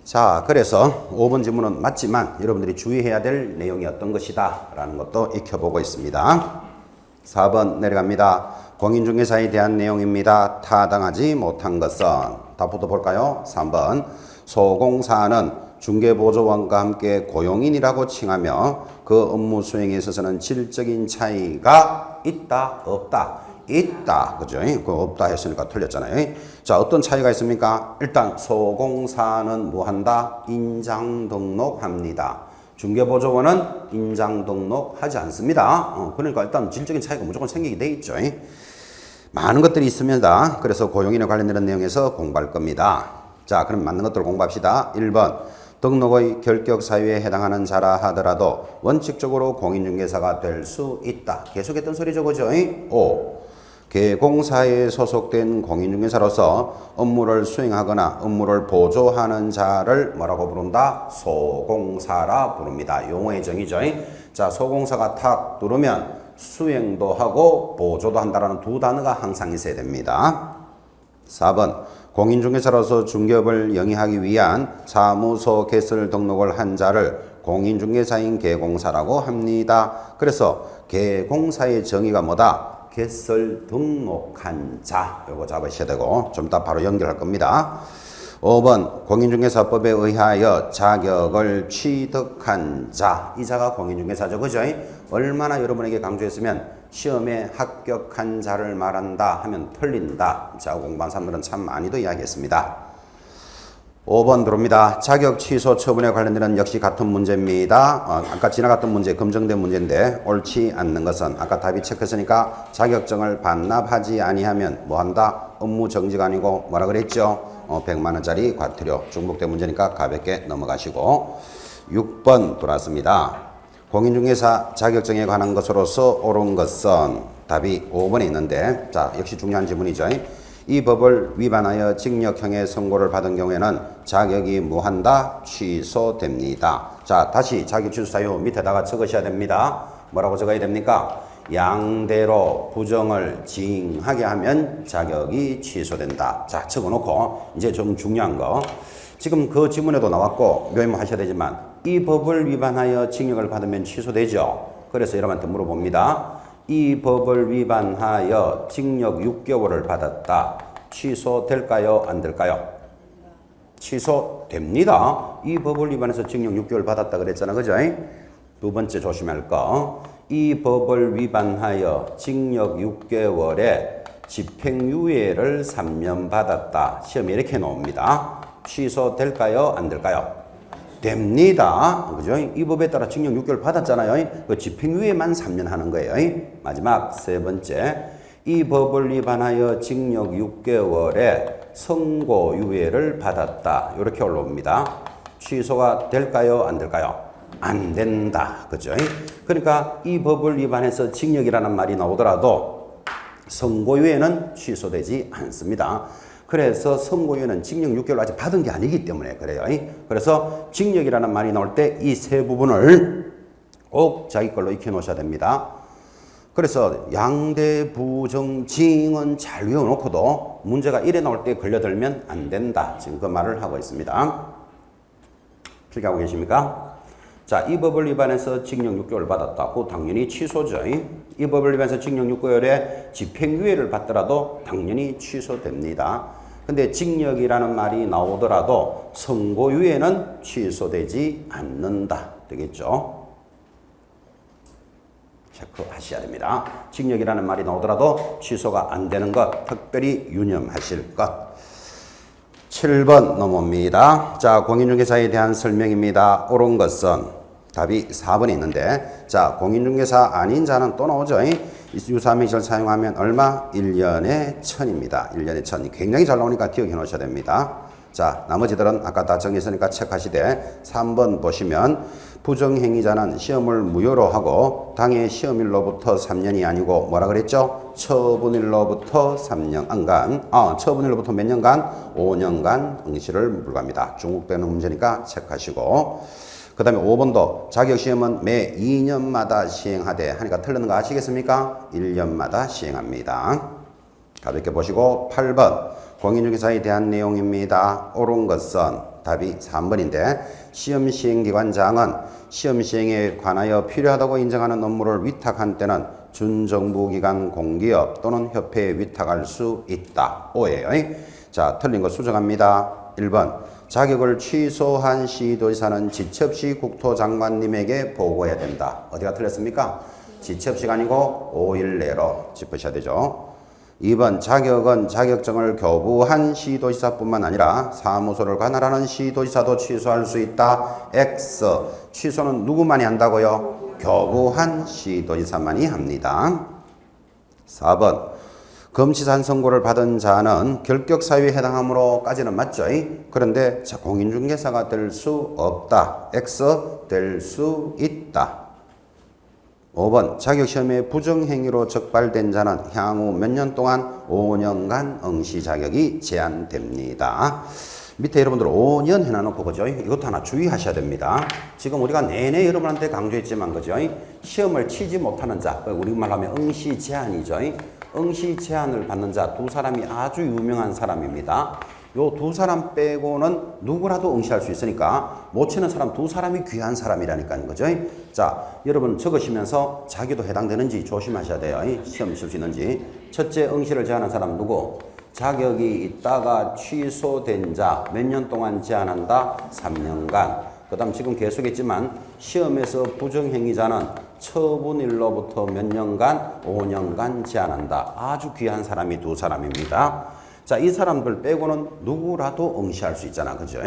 자, 그래서 5번 지문은 맞지만 여러분들이 주의해야 될 내용이 어떤 것이다 라는 것도 익혀보고 있습니다. 4번 내려갑니다. 공인중개사에 대한 내용입니다. 타당하지 못한 것은, 답부터 볼까요? 3번 소공사는 중개보조원과 함께 고용인이라고 칭하며 그 업무 수행에 있어서는 질적인 차이가 있다 없다? 있다. 그죠? 그 없다 했으니까 틀렸잖아요. 자, 어떤 차이가 있습니까? 일단 소공사는 뭐 한다? 인장 등록합니다. 중개보조원은 인장 등록하지 않습니다. 그러니까 일단 질적인 차이가 무조건 생기게 돼 있죠. 많은 것들이 있습니다. 그래서 고용인에 관련된 내용에서 공부할 겁니다. 자, 그럼 맞는 것들 공부합시다. 1번 등록의 결격 사유에 해당하는 자라 하더라도 원칙적으로 공인중개사가 될 수 있다. 계속했던 소리죠, 그죠? 5. 개공사에 소속된 공인중개사로서 업무를 수행하거나 업무를 보조하는 자를 뭐라고 부른다? 소공사라 부릅니다. 용어의 정의죠. 자, 소공사가 탁 누르면 수행도 하고 보조도 한다라는 두 단어가 항상 있어야 됩니다. 4번 공인중개사로서 중개업을 영위하기 위한 사무소 개설 등록을 한 자를 공인중개사인 개공사라고 합니다. 그래서 개공사의 정의가 뭐다? 개설 등록한 자, 요거 잡으셔야 되고 좀 이따 바로 연결할 겁니다. 5번 공인중개사법에 의하여 자격을 취득한 자, 이 자가 공인중개사죠, 그죠? 얼마나 여러분에게 강조했으면 시험에 합격한 자를 말한다 하면 틀린다. 자, 공부한 사람들은 참 많이도 이야기했습니다. 5번 들어옵니다. 자격 취소 처분에 관련된 역시 같은 문제입니다. 아까 지나갔던 문제, 검증된 문제인데 옳지 않는 것은 아까 답이 체크했으니까 자격증을 반납하지 아니하면 뭐한다? 업무 정지가 아니고 뭐라 그랬죠? 100만 원짜리 과태료. 중복된 문제니까 가볍게 넘어가시고 6번 돌아왔습니다. 공인중개사 자격증에 관한 것으로서 옳은 것은 답이 5번에 있는데, 자, 역시 중요한 지문이죠. 이 법을 위반하여 징역형의 선고를 받은 경우에는 자격이 무한다? 취소됩니다. 자, 다시 자격 취소 사유 밑에다가 적으셔야 됩니다. 뭐라고 적어야 됩니까? 양대로 부정을 징하게 하면 자격이 취소된다. 자, 적어놓고 이제 좀 중요한 거. 지금 그 지문에도 나왔고 묘임하셔야 되지만 이 법을 위반하여 징역을 받으면 취소되죠. 그래서 여러분한테 물어봅니다. 이 법을 위반하여 징역 6개월을 받았다. 취소될까요? 안 될까요? 취소됩니다. 이 법을 위반해서 징역 6개월 받았다 그랬잖아, 그죠? 두 번째 조심할 거. 이 법을 위반하여 징역 6개월에 집행유예를 3년 받았다. 시험에 이렇게 나옵니다. 취소될까요? 안 될까요? 됩니다. 그죠? 이 법에 따라 징역 6개월 받았잖아요. 그 집행유예만 3년 하는 거예요. 마지막 세 번째. 이 법을 위반하여 징역 6개월에 선고유예를 받았다. 이렇게 올라옵니다. 취소가 될까요? 안 될까요? 안 된다. 그죠? 그러니까 이 법을 위반해서 징역이라는 말이 나오더라도 선고유예는 취소되지 않습니다. 그래서 선고유예는 징역 6개월 아직 받은 게 아니기 때문에 그래요. 그래서 징역이라는 말이 나올 때 이 세 부분을 꼭 자기 걸로 익혀 놓으셔야 됩니다. 그래서 양대 부정 징은 잘 외워놓고도 문제가 이래 나올 때 걸려들면 안 된다. 지금 그 말을 하고 있습니다. 필기하고 계십니까? 자, 이 법을 위반해서 징역 6개월 받았다. 그 당연히 취소죠. 이 법을 위반해서 징역 6개월에 집행유예를 받더라도 당연히 취소됩니다. 근데 징역이라는 말이 나오더라도 선고유예는 취소되지 않는다. 되겠죠? 체크하셔야 됩니다. 징역이라는 말이 나오더라도 취소가 안 되는 것 특별히 유념하실 것. 7번 넘어옵니다. 자, 공인중개사에 대한 설명입니다. 옳은 것은 답이 4번에 있는데, 자, 공인중개사 아닌 자는 또 나오죠. 유사명시를 사용하면 얼마? 1년에 1000입니다. 1년에 1000. 굉장히 잘 나오니까 기억해 놓으셔야 됩니다. 자, 나머지들은 아까 다 정했으니까 체크하시되 3번 보시면 부정행위자는 시험을 무효로 하고 당해 시험일로부터 3년이 아니고 뭐라 그랬죠? 처분일로부터 3년간, 처분일로부터 몇 년간? 5년간 응시를 불가합니다. 중국 배우는 문제니까 체크하시고, 그 다음에 5번도 자격시험은 매 2년마다 시행하되 하니까 틀리는 거 아시겠습니까? 1년마다 시행합니다. 가볍게 보시고 8번 공인중개사에 대한 내용입니다. 옳은 것은 답이 3번인데 시험 시행기관장은 시험 시행에 관하여 필요하다고 인정하는 업무를 위탁한 때는 준정부기관 공기업 또는 협회에 위탁할 수 있다. O예요. 자, 틀린 거 수정합니다. 1번 자격을 취소한 시도지사는 지첩시 국토장관님에게 보고해야 된다. 어디가 틀렸습니까? 지첩시가 아니고 5일 내로 짚으셔야 되죠. 2번 자격은 자격증을 교부한 시도지사뿐만 아니라 사무소를 관할하는 시도지사도 취소할 수 있다. X. 취소는 누구만이 한다고요? 교부한 시도지사만이 합니다. 4번 검치산 선고를 받은 자는 결격사유에 해당하므로까지는 맞죠. 그런데 공인중개사가 될 수 없다. X. 될 수 있다. 5번 자격시험에 부정행위로 적발된 자는 향후 몇 년 동안 5년간 응시 자격이 제한됩니다. 밑에 여러분들 5년 해놔놓고 그죠? 이것도 하나 주의하셔야 됩니다. 지금 우리가 내내 여러분한테 강조했지만 그죠? 시험을 치지 못하는 자, 우리말 하면 응시 제한이죠. 응시 제한을 받는 자 두 사람이 아주 유명한 사람입니다. 요 두 사람 빼고는 누구라도 응시할 수 있으니까 못 치는 사람 두 사람이 귀한 사람이라니까요. 그죠? 자, 여러분 적으시면서 자기도 해당되는지 조심하셔야 돼요. 시험 칠 수 있는지. 첫째 응시를 제한한 사람 누구? 자격이 있다가 취소된 자 몇 년 동안 제한한다? 3년간. 그 다음 지금 계속했지만 시험에서 부정행위자는 처분일로부터 몇 년간? 5년간 제한한다. 아주 귀한 사람이 두 사람입니다. 자, 이 사람들 빼고는 누구라도 응시할 수 있잖아. 그죠?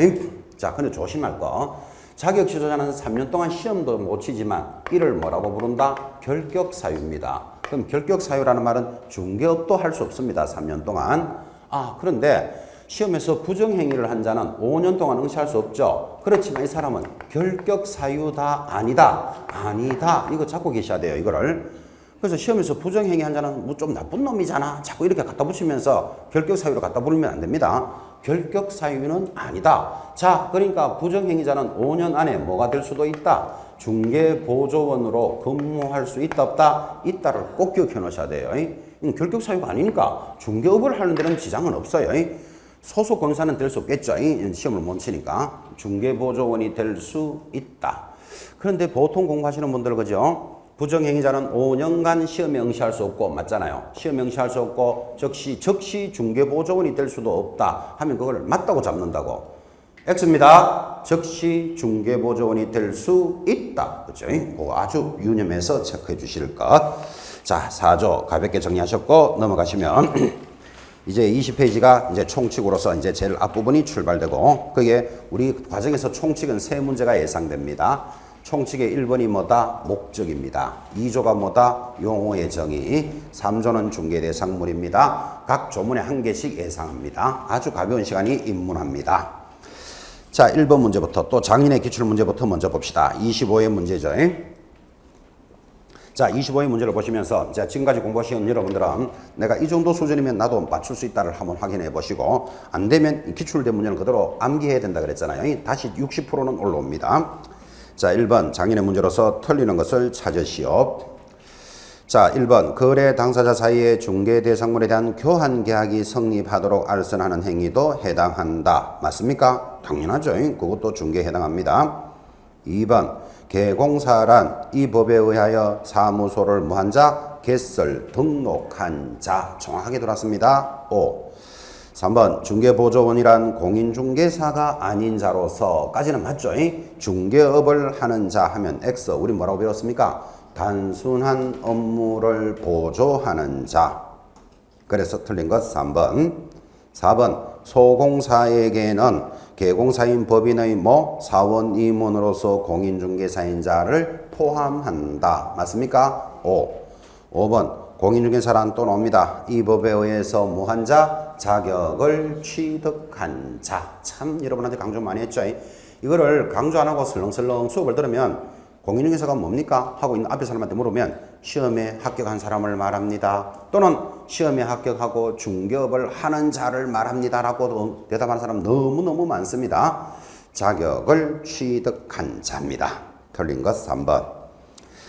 자, 근데 조심할 거. 자격 취소자는 3년 동안 시험도 못 치지만 이를 뭐라고 부른다? 결격사유입니다. 그럼 결격사유라는 말은 중개업도 할 수 없습니다. 3년 동안. 그런데 시험에서 부정행위를 한 자는 5년 동안 응시할 수 없죠. 그렇지만 이 사람은 결격사유다 아니다. 아니다. 이거 잡고 계셔야 돼요. 이거를. 그래서 시험에서 부정행위 한 자는 뭐 좀 나쁜 놈이잖아. 자꾸 이렇게 갖다 붙이면서 결격사유로 갖다 부르면 안 됩니다. 결격사유는 아니다. 자, 그러니까 부정행위자는 5년 안에 뭐가 될 수도 있다. 중개보조원으로 근무할 수 있다 없다? 있다를 꼭 기억해 놓으셔야 돼요. 결격사유가 아니니까 중개업을 하는 데는 지장은 없어요. 소속 검사는 될 수 없겠죠. 시험을 못 치니까. 중개보조원이 될 수 있다. 그런데 보통 공부하시는 분들 그죠? 부정행위자는 5년간 시험에 응시할 수 없고 맞잖아요. 시험에 응시할 수 없고 즉시 중개보조원이 될 수도 없다 하면 그걸 맞다고 잡는다고. X입니다. 즉시 중개보조원이 될 수 있다. 그죠? 그거 아주 유념해서 체크해 주실 것. 자, 4조 가볍게 정리하셨고 넘어가시면 이제 20페이지가 이제 총칙으로서 이제 제일 앞부분이 출발되고 그게 우리 과정에서 총칙은 3문제가 예상됩니다. 총칙의 1번이 뭐다? 목적입니다. 2조가 뭐다? 용어의 정의. 3조는 중개대상물입니다. 각 조문에 한 개씩 예상합니다. 아주 가벼운 시간이 입문합니다. 자, 1번 문제부터 또 장인의 기출문제부터 먼저 봅시다. 25의 문제죠. 자, 25의 문제를 보시면서 자, 지금까지 공부하신 여러분들은 내가 이 정도 수준이면 나도 맞출 수 있다를 한번 확인해 보시고 안 되면 기출된 문제는 그대로 암기해야 된다 그랬잖아요. 다시 60%는 올라옵니다. 자, 1번 장인의 문제로서 틀리는 것을 찾으시오. 자, 1번 거래 당사자 사이의 중개 대상물에 대한 교환 계약이 성립하도록 알선하는 행위도 해당한다. 맞습니까? 당연하죠. 그것도 중개에 해당합니다. 2번 개공사란 이 법에 의하여 사무소를 무한자 개설 등록한 자. 정확하게 들었습니다. 5. 3번 중개보조원이란 공인중개사가 아닌 자로서까지는 맞죠? 중개업을 하는 자 하면 X. 우리 뭐라고 배웠습니까? 단순한 업무를 보조하는 자. 그래서 틀린 것 3번. 4번 소공사에게는 개공사인 법인의 사원 임원으로서 공인중개사인자를 포함한다. 맞습니까? 5번 공인중개사란 또 나옵니다. 이 법에 의해서 무한 자 자격을 취득한 자. 참 여러분한테 강조 많이 했죠. 이거를 강조 안 하고 설렁설렁 수업을 들으면 공인중개사가 뭡니까? 하고 있는 앞에 사람한테 물으면 시험에 합격한 사람을 말합니다. 또는 시험에 합격하고 중개업을 하는 자를 말합니다. 라고 대답하는 사람 너무너무 많습니다. 자격을 취득한 자입니다. 틀린 것 3번.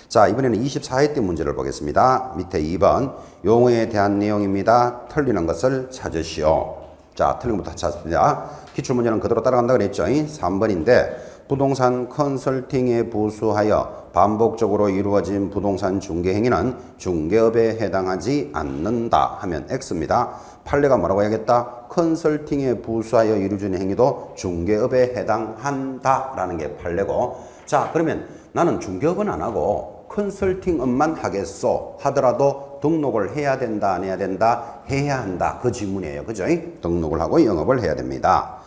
자, 이번에는 24회 때 문제를 보겠습니다. 밑에 2번 용어에 대한 내용입니다. 틀리는 것을 찾으시오. 자, 틀린 것부터 찾습니다. 기출문제는 그대로 따라간다 그랬죠. 3번인데 부동산 컨설팅에 부수하여 반복적으로 이루어진 부동산 중개 행위는 중개업에 해당하지 않는다 하면 X입니다. 판례가 뭐라고 해야겠다? 컨설팅에 부수하여 이루어진 행위도 중개업에 해당한다 라는 게 판례고, 자 그러면 나는 중개업은 안 하고 컨설팅업만 하겠소 하더라도 등록을 해야 된다 안 해야 된다? 해야 한다. 그 질문이에요. 그죠? 등록을 하고 영업을 해야 됩니다.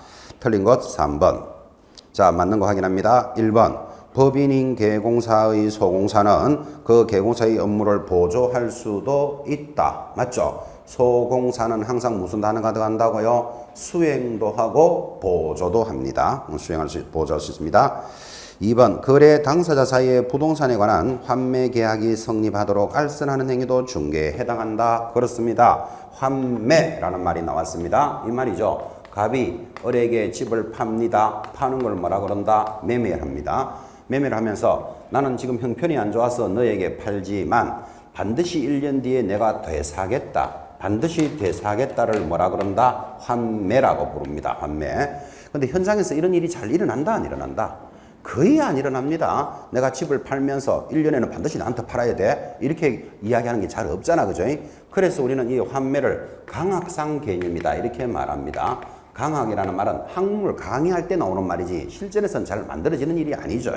틀린 것 3번. 자, 맞는 거 확인합니다. 1번 법인인 개공사의 소공사는 그 개공사의 업무를 보조할 수도 있다. 맞죠? 소공사는 항상 무슨 단어가 들어간다고요? 수행도 하고 보조도 합니다. 보조할 수 있습니다. 2번 거래 당사자 사이의 부동산에 관한 환매 계약이 성립하도록 알선하는 행위도 중개에 해당한다. 그렇습니다. 환매라는 말이 나왔습니다. 이 말이죠. 갑이 을에게 집을 팝니다. 파는 걸 뭐라 그런다? 매매를 합니다. 매매를 하면서 나는 지금 형편이 안 좋아서 너에게 팔지만 반드시 1년 뒤에 내가 되사겠다. 반드시 되사겠다를 뭐라 그런다? 환매라고 부릅니다. 환매. 근데 현장에서 이런 일이 잘 일어난다 안 일어난다? 거의 안 일어납니다. 내가 집을 팔면서 1년에는 반드시 나한테 팔아야 돼. 이렇게 이야기하는 게 잘 없잖아. 그죠? 그래서 우리는 이 환매를 강학상 개념이다. 이렇게 말합니다. 강학이라는 말은 학문을 강의할 때 나오는 말이지 실전에서는 잘 만들어지는 일이 아니죠.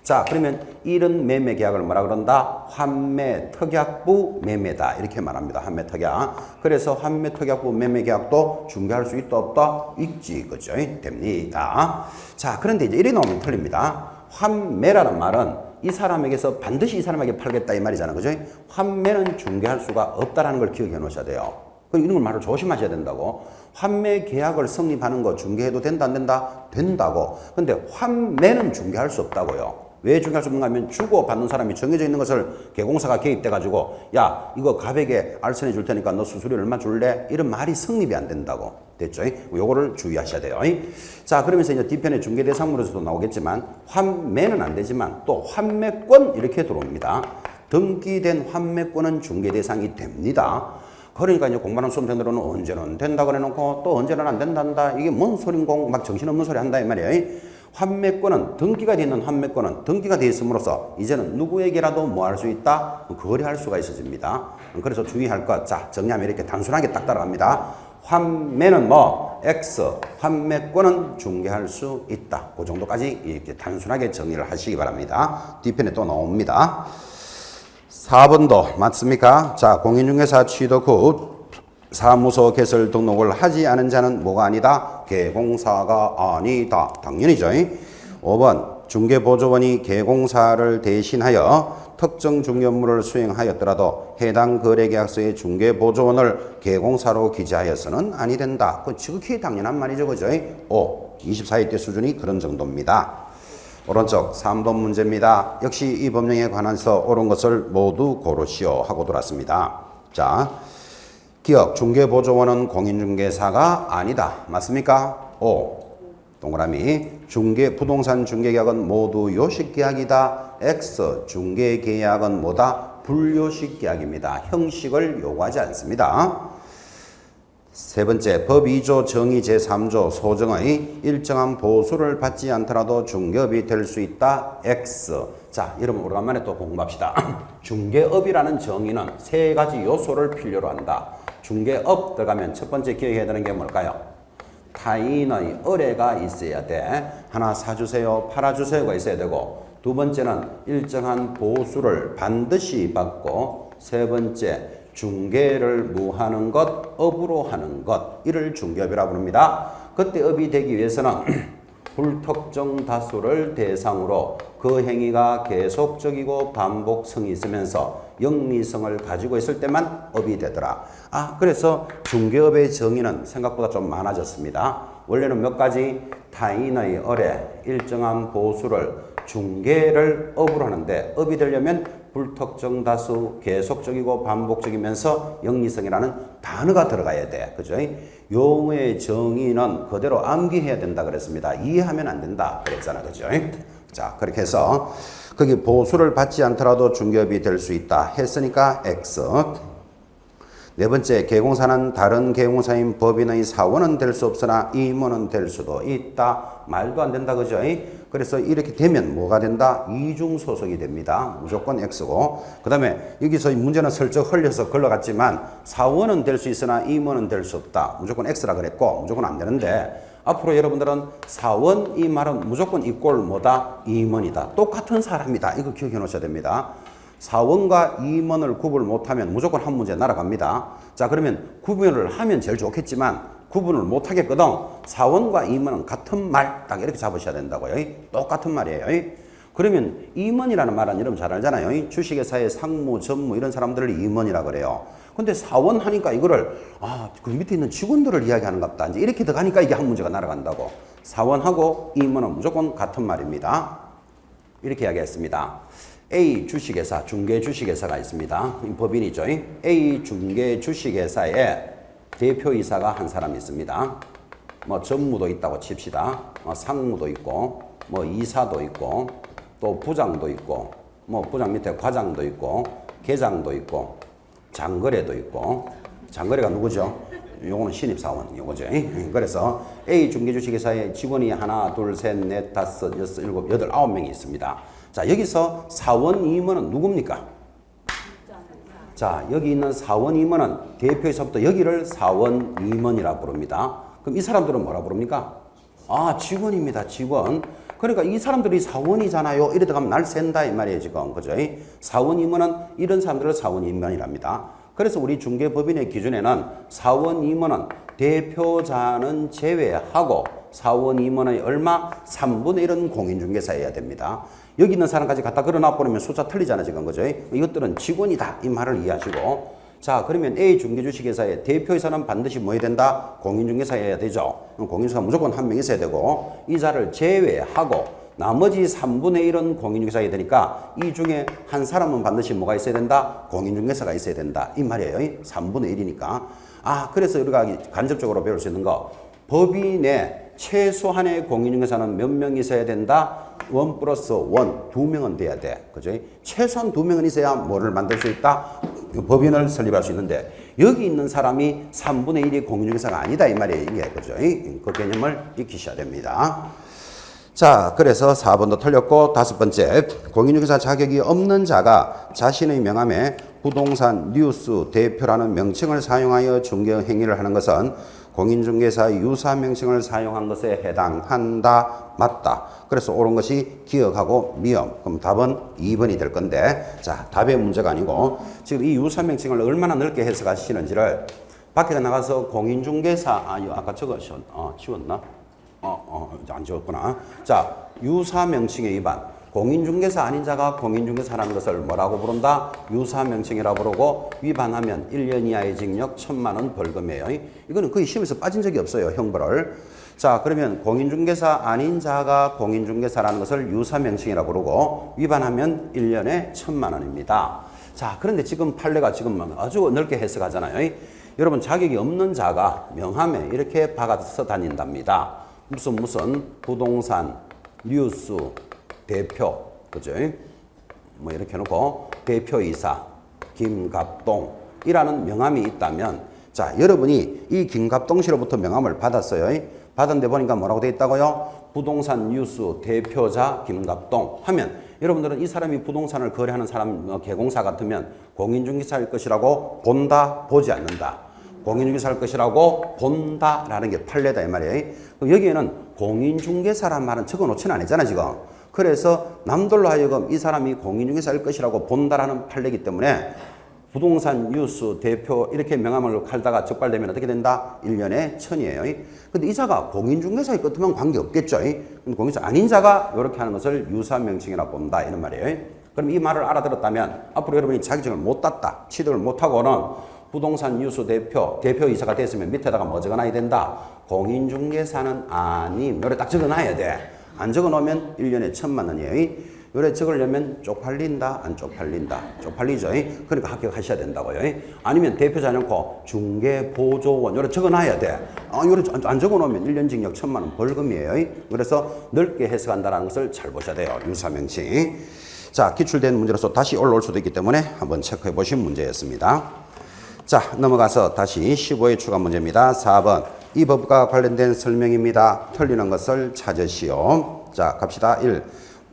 자, 그러면 이런 매매 계약을 뭐라 그런다? 환매 특약부 매매다. 이렇게 말합니다. 환매 특약. 그래서 환매 특약부 매매 계약도 중개할 수 있다 없다? 있지. 그죠? 됩니다. 자, 그런데 이제 이래 나오면 틀립니다. 환매라는 말은 이 사람에게서 반드시 이 사람에게 팔겠다 이 말이잖아. 그죠? 환매는 중개할 수가 없다라는 걸 기억해 놓으셔야 돼요. 이런 걸 말을 조심하셔야 된다고. 환매 계약을 성립하는 거 중개해도 된다 안 된다? 된다고. 근데 환매는 중개할 수 없다고요. 왜 중개할 수 없는가 하면 주고 받는 사람이 정해져 있는 것을 개공사가 개입돼 가지고 야 이거 갑에게 알선해 줄 테니까 너 수수료 얼마 줄래? 이런 말이 성립이 안 된다고. 됐죠? 요거를 주의하셔야 돼요. 자, 그러면서 이제 뒤편에 중개대상물에서도 나오겠지만 환매는 안 되지만 또 환매권 이렇게 들어옵니다. 등기된 환매권은 중개대상이 됩니다. 그러니까 이제 공부하는 수험생들은 언제는 된다고 해놓고 또 언제는 안 된단다. 이게 뭔 소린고 막 정신없는 소리 한다 이 말이에요. 환매권은 등기가 되어 있는 환매권은 등기가 되어 있음으로써 이제는 누구에게라도 뭐 할 수 있다? 거래할 수가 있어집니다. 그래서 주의할 것. 자, 정리하면 이렇게 단순하게 딱 따라갑니다. 환매는 X, 환매권은 중개할 수 있다. 그 정도까지 이렇게 단순하게 정리를 하시기 바랍니다. 뒤편에 또 나옵니다. 4번도 맞습니까? 자, 공인중개사 취득 후 사무소 개설 등록을 하지 않은 자는 뭐가 아니다? 개공사가 아니다. 당연히죠. 5번 중개보조원이 개공사를 대신하여 특정 중개업무를 수행하였더라도 해당 거래계약서의 중개보조원을 개공사로 기재하여서는 아니 된다. 그건 지극히 당연한 말이죠. 그죠? 24회 때 수준이 그런 정도입니다. 오른쪽 3번 문제입니다. 역시 이 법령에 관해서 옳은 것을 모두 고르시오 하고 돌았습니다. 자, 기억 중개보조원은 공인중개사가 아니다. 맞습니까? 5. 동그라미 부동산 중개계약은 모두 요식계약이다. X 중개계약은 뭐다? 불요식계약입니다. 형식을 요구하지 않습니다. 세 번째, 법 2조 정의 제3조 소정의 일정한 보수를 받지 않더라도 중개업이 될 수 있다. X. 자, 여러분 오래간만에 또 공부합시다. 중개업이라는 정의는 세 가지 요소를 필요로 한다. 중개업 들어가면 첫 번째 기억해야 되는 게 뭘까요? 타인의 의뢰가 있어야 돼. 하나 사주세요, 팔아주세요가 있어야 되고, 두 번째는 일정한 보수를 반드시 받고 세 번째 중개를 무하는 것, 업으로 하는 것 이를 중개업이라고 부릅니다. 그때 업이 되기 위해서는 불특정 다수를 대상으로 그 행위가 계속적이고 반복성이 있으면서 영리성을 가지고 있을 때만 업이 되더라. 그래서 중개업의 정의는 생각보다 좀 많아졌습니다. 원래는 몇 가지 타인의 을에 일정한 보수를 중개를 업으로 하는데 업이 되려면 불특정 다수, 계속적이고 반복적이면서 영리성이라는 단어가 들어가야 돼. 그죠? 용어의 정의는 그대로 암기해야 된다 그랬습니다. 이해하면 안 된다 그랬잖아. 그죠? 자, 그렇게 해서 거기 보수를 받지 않더라도 중개업이 될 수 있다 했으니까 X. 네 번째, 계공사는 다른 계공사인 법인의 사원은 될 수 없으나 임원은 될 수도 있다. 말도 안 된다. 그죠? 그래서 이렇게 되면 뭐가 된다? 이중소속이 됩니다. 무조건 X고. 그 다음에 여기서 문제는 슬쩍 흘려서 걸러갔지만 사원은 될 수 있으나 임원은 될 수 없다. 무조건 X라 그랬고 무조건 안 되는데 앞으로 여러분들은 사원 이 말은 무조건 이꼴 뭐다? 임원이다. 똑같은 사람이다. 이거 기억해 놓으셔야 됩니다. 사원과 임원을 구분을 못하면 무조건 한 문제 날아갑니다. 자, 그러면 구분을 하면 제일 좋겠지만 구분을 못하겠거든. 사원과 임원은 같은 말 딱 이렇게 잡으셔야 된다고요. 똑같은 말이에요. 그러면 임원이라는 말은 여러분 잘 알잖아요. 주식회사의 상무, 전무 이런 사람들을 임원이라 그래요. 근데 사원 하니까 이거를 그 밑에 있는 직원들을 이야기하는갑다. 이제 이렇게 들어가니까 이게 한 문제가 날아간다고. 사원하고 임원은 무조건 같은 말입니다. 이렇게 이야기했습니다. A 주식회사, 중개 주식회사가 있습니다. 법인이죠. A 중개 주식회사에 대표이사가 한 사람 있습니다. 뭐 전무도 있다고 칩시다. 상무도 있고, 뭐 이사도 있고, 또 부장도 있고, 뭐 부장 밑에 과장도 있고, 계장도 있고, 장거래도 있고. 장거래가 누구죠? 요거는 신입사원, 요거죠. 그래서 A 중개주식회사에 직원이 하나, 둘, 셋, 넷, 다섯, 여섯, 일곱, 여덟, 9명이 있습니다. 자, 여기서 사원 임원은 누굽니까? 자, 여기 있는 사원 임원은 대표이사부터 여기를 사원 임원이라고 부릅니다. 그럼 이 사람들은 뭐라 부릅니까? 직원입니다. 직원. 그러니까 이 사람들이 사원이잖아요. 이래 들어가면 날 샌다 이 말이에요, 지금. 그죠? 사원 임원은 이런 사람들을 사원 임원이랍니다. 그래서 우리 중개법인의 기준에는 사원 임원은 대표자는 제외하고 사원 임원의 얼마? 3분의 1은 공인중개사여야 됩니다. 여기 있는 사람까지 갖다 걸어놔 버리면 숫자 틀리잖아, 지금. 그죠? 이것들은 직원이다. 이 말을 이해하시고. 자, 그러면 A 중개주식회사의 대표이사는 반드시 뭐 해야 된다? 공인중개사여야 되죠. 공인중개사 무조건 한 명 있어야 되고, 이 자를 제외하고 나머지 3분의 1은 공인중개사여야 되니까 이 중에 한 사람은 반드시 뭐가 있어야 된다? 공인중개사가 있어야 된다. 이 말이에요. 3분의 1이니까. 그래서 우리가 간접적으로 배울 수 있는 거. 법인에 최소한의 공인중개사는 몇 명 있어야 된다? 1 플러스 1, 2명은 돼야 돼. 그죠? 최소한 2명은 있어야 뭐를 만들 수 있다? 법인을 설립할 수 있는데, 여기 있는 사람이 3분의 1이 공인중개사가 아니다. 이 말이에요. 이게. 그죠? 그 개념을 익히셔야 됩니다. 자, 그래서 4번도 틀렸고, 5번째. 공인중개사 자격이 없는 자가 자신의 명함에 부동산 뉴스 대표라는 명칭을 사용하여 중개 행위를 하는 것은 공인중개사 유사 명칭을 사용한 것에 해당한다. 맞다. 그래서 옳은 것이 기억하고 미음. 그럼 답은 2번이 될 건데, 자, 답의 문제가 아니고 지금 이 유사 명칭을 얼마나 넓게 해석하시는지를 밖에 나가서 공인중개사 아까 적으셨 지웠나? 안 지웠구나. 자, 유사 명칭의 위반. 공인중개사 아닌 자가 공인중개사라는 것을 뭐라고 부른다? 유사명칭이라고 부르고 위반하면 1년 이하의 징역 1,000만 원 벌금이에요. 이거는 거의 시험에서 빠진 적이 없어요. 형벌을. 자, 그러면 공인중개사 아닌 자가 공인중개사라는 것을 유사명칭이라고 부르고 위반하면 1년에 1,000만 원입니다. 자, 그런데 지금 판례가 지금 아주 넓게 해석하잖아요. 여러분, 자격이 없는 자가 명함에 이렇게 박아서 다닌답니다. 무슨 부동산, 뉴스, 대표, 그죠? 뭐 이렇게 해놓고 대표이사 김갑동이라는 명함이 있다면, 자, 여러분이 이 김갑동 씨로부터 명함을 받았어요. 받았는데 보니까 뭐라고 돼 있다고요? 부동산 뉴스 대표자 김갑동 하면 여러분들은 이 사람이 부동산을 거래하는 사람 개공사 같으면 공인중개사일 것이라고 본다, 보지 않는다. 공인중개사일 것이라고 본다라는 게 판례다 이 말이에요. 여기에는 공인중개사란 말은 적어놓지는 않았잖아 지금. 그래서 남들로 하여금 이 사람이 공인중개사일 것이라고 본다라는 판례이기 때문에 부동산 뉴스 대표 이렇게 명함을 갈다가 적발되면 어떻게 된다? 1년에 1,000이에요. 근데 이 자가 공인중개사일 것 같으면 관계없겠죠. 근데 공인중개사 아닌 자가 이렇게 하는 것을 유사명칭이라고 본다 이런 말이에요. 그럼 이 말을 알아들었다면 앞으로 여러분이 자격증을 못 땄다, 취득을 못하고는 부동산 뉴스 대표이사가 됐으면 밑에다가 뭐 적어놔야 된다? 공인중개사는 아님. 요래 딱 적어놔야 돼. 안 적어놓으면 1년에 1,000만 원이에요. 요래 적으려면 쪽팔린다, 안 쪽팔린다? 쪽팔리죠. 그러니까 합격하셔야 된다고요. 아니면 대표자 않고 중개보조원 요래 적어놔야 돼. 요래 안 적어놓으면 1년 징역 1,000만 원 벌금이에요. 그래서 넓게 해석한다는 것을 잘 보셔야 돼요. 유사명칭. 자, 기출된 문제로서 다시 올라올 수도 있기 때문에 한번 체크해 보신 문제였습니다. 자, 넘어가서 다시 15의 추가 문제입니다. 4번. 이 법과 관련된 설명입니다. 틀리는 것을 찾으시오. 자, 갑시다. 1.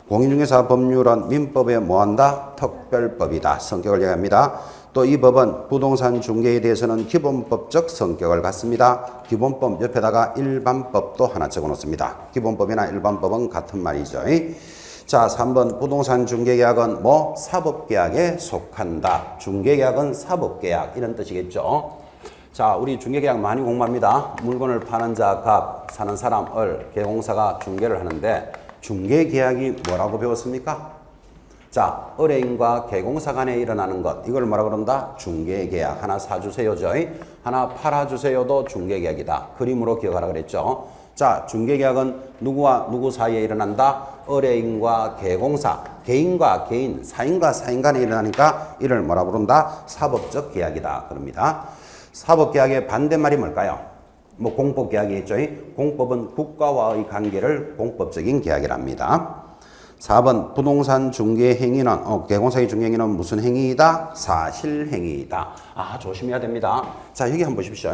공인중개사 법률은 민법에 뭐한다? 특별법이다. 성격을 얘기합니다. 또 이 법은 부동산 중개에 대해서는 기본법적 성격을 갖습니다. 기본법 옆에다가 일반법도 하나 적어놓습니다. 기본법이나 일반법은 같은 말이죠. 자, 3번 부동산 중개계약은 뭐? 사법계약에 속한다. 중개계약은 사법계약 이런 뜻이겠죠. 자, 우리 중개계약 많이 공부합니다. 물건을 파는 자 값, 사는 사람 을, 개공사가 중개를 하는데 중개계약이 뭐라고 배웠습니까? 자, 의뢰인과 개공사 간에 일어나는 것, 이걸 뭐라 그런다? 중개계약. 하나 사주세요죠. 하나 팔아주세요도 중개계약이다. 그림으로 기억하라 그랬죠. 자, 중개계약은 누구와 누구 사이에 일어난다? 의뢰인과 개공사, 개인과 개인, 사인과 사인 간에 일어나니까 이를 뭐라 부른다? 사법적 계약이다. 그럽니다. 사법계약의 반대말이 뭘까요? 뭐 공법계약이겠죠. 공법은 국가와의 관계를 공법적인 계약이랍니다. 4번 부동산 중개 행위는 개공사의 중개 행위는 무슨 행위이다? 사실행위이다. 아, 조심해야 됩니다. 자, 여기 한번 보십시오.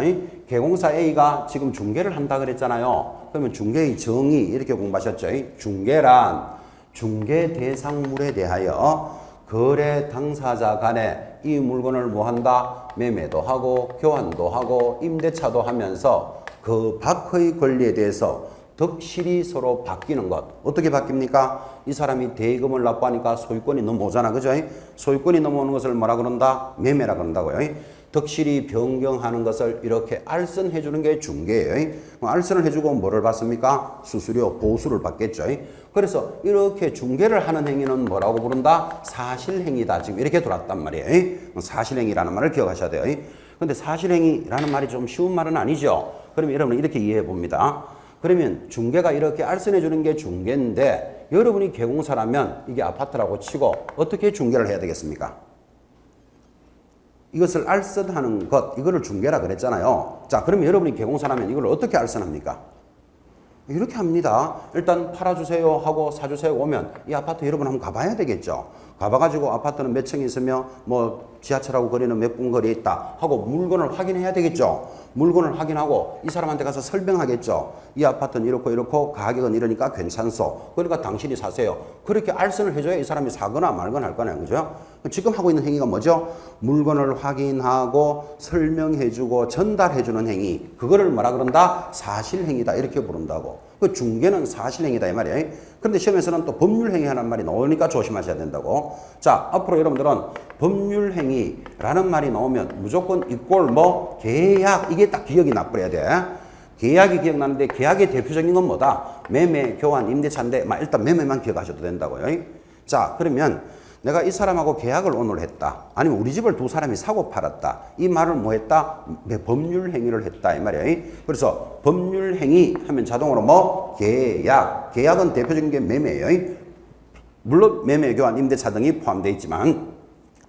개공사 A가 지금 중개를 한다 그랬잖아요. 그러면 중개의 정의 이렇게 공부하셨죠. 중개란 중개 대상물에 대하여 거래 당사자 간에 이 물건을 뭐 한다? 매매도 하고 교환도 하고 임대차도 하면서 그 밖의 권리에 대해서 덕실이 서로 바뀌는 것. 어떻게 바뀝니까? 이 사람이 대금을 납부하니까 소유권이 넘어오잖아. 그죠? 소유권이 넘어오는 것을 뭐라 그런다? 매매라 그런다고요. 덕실이 변경하는 것을 이렇게 알선해 주는 게 중개예요. 알선을 해주고 뭐를 받습니까? 수수료, 보수를 받겠죠. 그래서 이렇게 중개를 하는 행위는 뭐라고 부른다? 사실행위다. 지금 이렇게 돌았단 말이에요. 사실행위라는 말을 기억하셔야 돼요. 근데 사실행위라는 말이 좀 쉬운 말은 아니죠. 그러면 여러분 이렇게 이해해 봅니다. 그러면 중개가 이렇게 알선해 주는 게 중개인데 여러분이 개공사라면 이게 아파트라고 치고 어떻게 중개를 해야 되겠습니까? 이것을 알선하는 것, 이거를 중개라 그랬잖아요. 자, 그러면 여러분이 개공사라면 이걸 어떻게 알선합니까? 이렇게 합니다. 일단 팔아주세요 하고 사주세요 오면 이 아파트 여러분 한번 가봐야 되겠죠. 가봐가지고 아파트는 몇 층이 있으며 뭐 지하철하고 거리는 몇 분 거리에 있다 하고 물건을 확인해야 되겠죠. 물건을 확인하고 이 사람한테 가서 설명하겠죠. 이 아파트는 이렇고 가격은 이러니까 괜찮소. 그러니까 당신이 사세요. 그렇게 알선을 해줘야 이 사람이 사거나 말거나 할 거네요. 그죠? 지금 하고 있는 행위가 뭐죠? 물건을 확인하고 설명해주고 전달해주는 행위. 그거를 뭐라 그런다? 사실행위다. 이렇게 부른다고. 그 중개는 사실행위다 이 말이에요. 그런데 시험에서는 또 법률행위라는 말이 나오니까 조심하셔야 된다고. 자, 앞으로 여러분들은 법률행위라는 말이 나오면 무조건 이꼴 뭐 계약 이게 딱 기억이 나버려야 돼. 계약이 기억나는데 계약의 대표적인 건 뭐다? 매매, 교환, 임대차인데 일단 매매만 기억하셔도 된다고요. 자, 그러면 내가 이 사람하고 계약을 오늘 했다. 아니면 우리 집을 두 사람이 사고 팔았다. 이 말을 뭐 했다? 법률 행위를 했다. 이 말이에요. 그래서 법률 행위 하면 자동으로 뭐? 계약. 계약은 대표적인 게 매매예요. 물론 매매, 교환, 임대차 등이 포함되어 있지만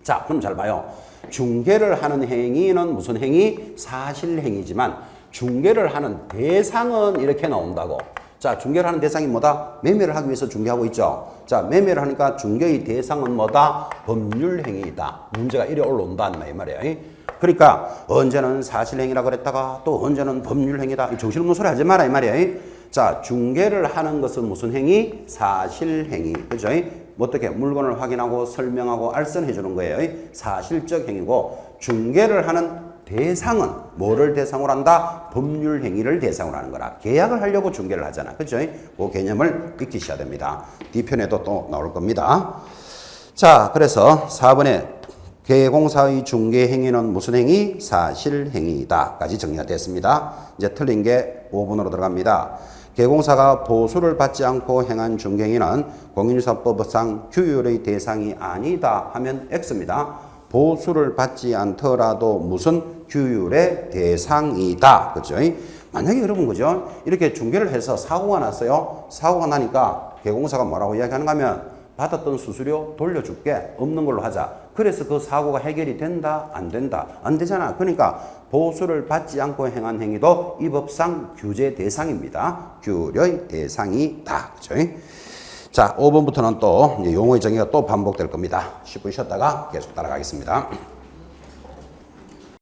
자, 그럼 잘 봐요. 중개를 하는 행위는 무슨 행위? 사실행위지만 중개를 하는 대상은 이렇게 나온다고. 자, 중개를 하는 대상이 뭐다? 매매를 하기 위해서 중개하고 있죠. 자, 매매를 하니까 중개의 대상은 뭐다? 법률행위이다. 문제가 이래 올라온다 이 말이에요. 그러니까 언제는 사실행위라 그랬다가 또 언제는 법률행위다. 정신없는 소리 하지 마라 이 말이에요. 자, 중개를 하는 것은 무슨 행위? 사실행위. 그죠? 어떻게 물건을 확인하고 설명하고 알선해 주는 거예요. 사실적 행위고 중개를 하는 대상은 뭐를 대상으로 한다? 법률 행위를 대상으로 하는 거라. 계약을 하려고 중개를 하잖아. 그죠? 그 개념을 익히셔야 됩니다. 뒤편에도 또 나올 겁니다. 자, 그래서 4번에 개공사의 중개 행위는 무슨 행위? 사실 행위다. 까지 정리가 됐습니다. 이제 틀린 게 5번으로 들어갑니다. 개공사가 보수를 받지 않고 행한 중개 행위는 공인유사법상 규율의 대상이 아니다 하면 X입니다. 보수를 받지 않더라도 무슨 규율의 대상이다. 그죠? 만약에 여러분, 그죠? 이렇게 중개를 해서 사고가 났어요. 사고가 나니까 개공사가 뭐라고 이야기하는가 하면 받았던 수수료 돌려줄게. 없는 걸로 하자. 그래서 그 사고가 해결이 된다? 안 된다? 안 되잖아. 그러니까 보수를 받지 않고 행한 행위도 이 법상 규제 대상입니다. 규율의 대상이다. 그죠? 자, 5번부터는 또 용어의 정의가 또 반복될 겁니다. 10분 쉬었다가 계속 따라가겠습니다.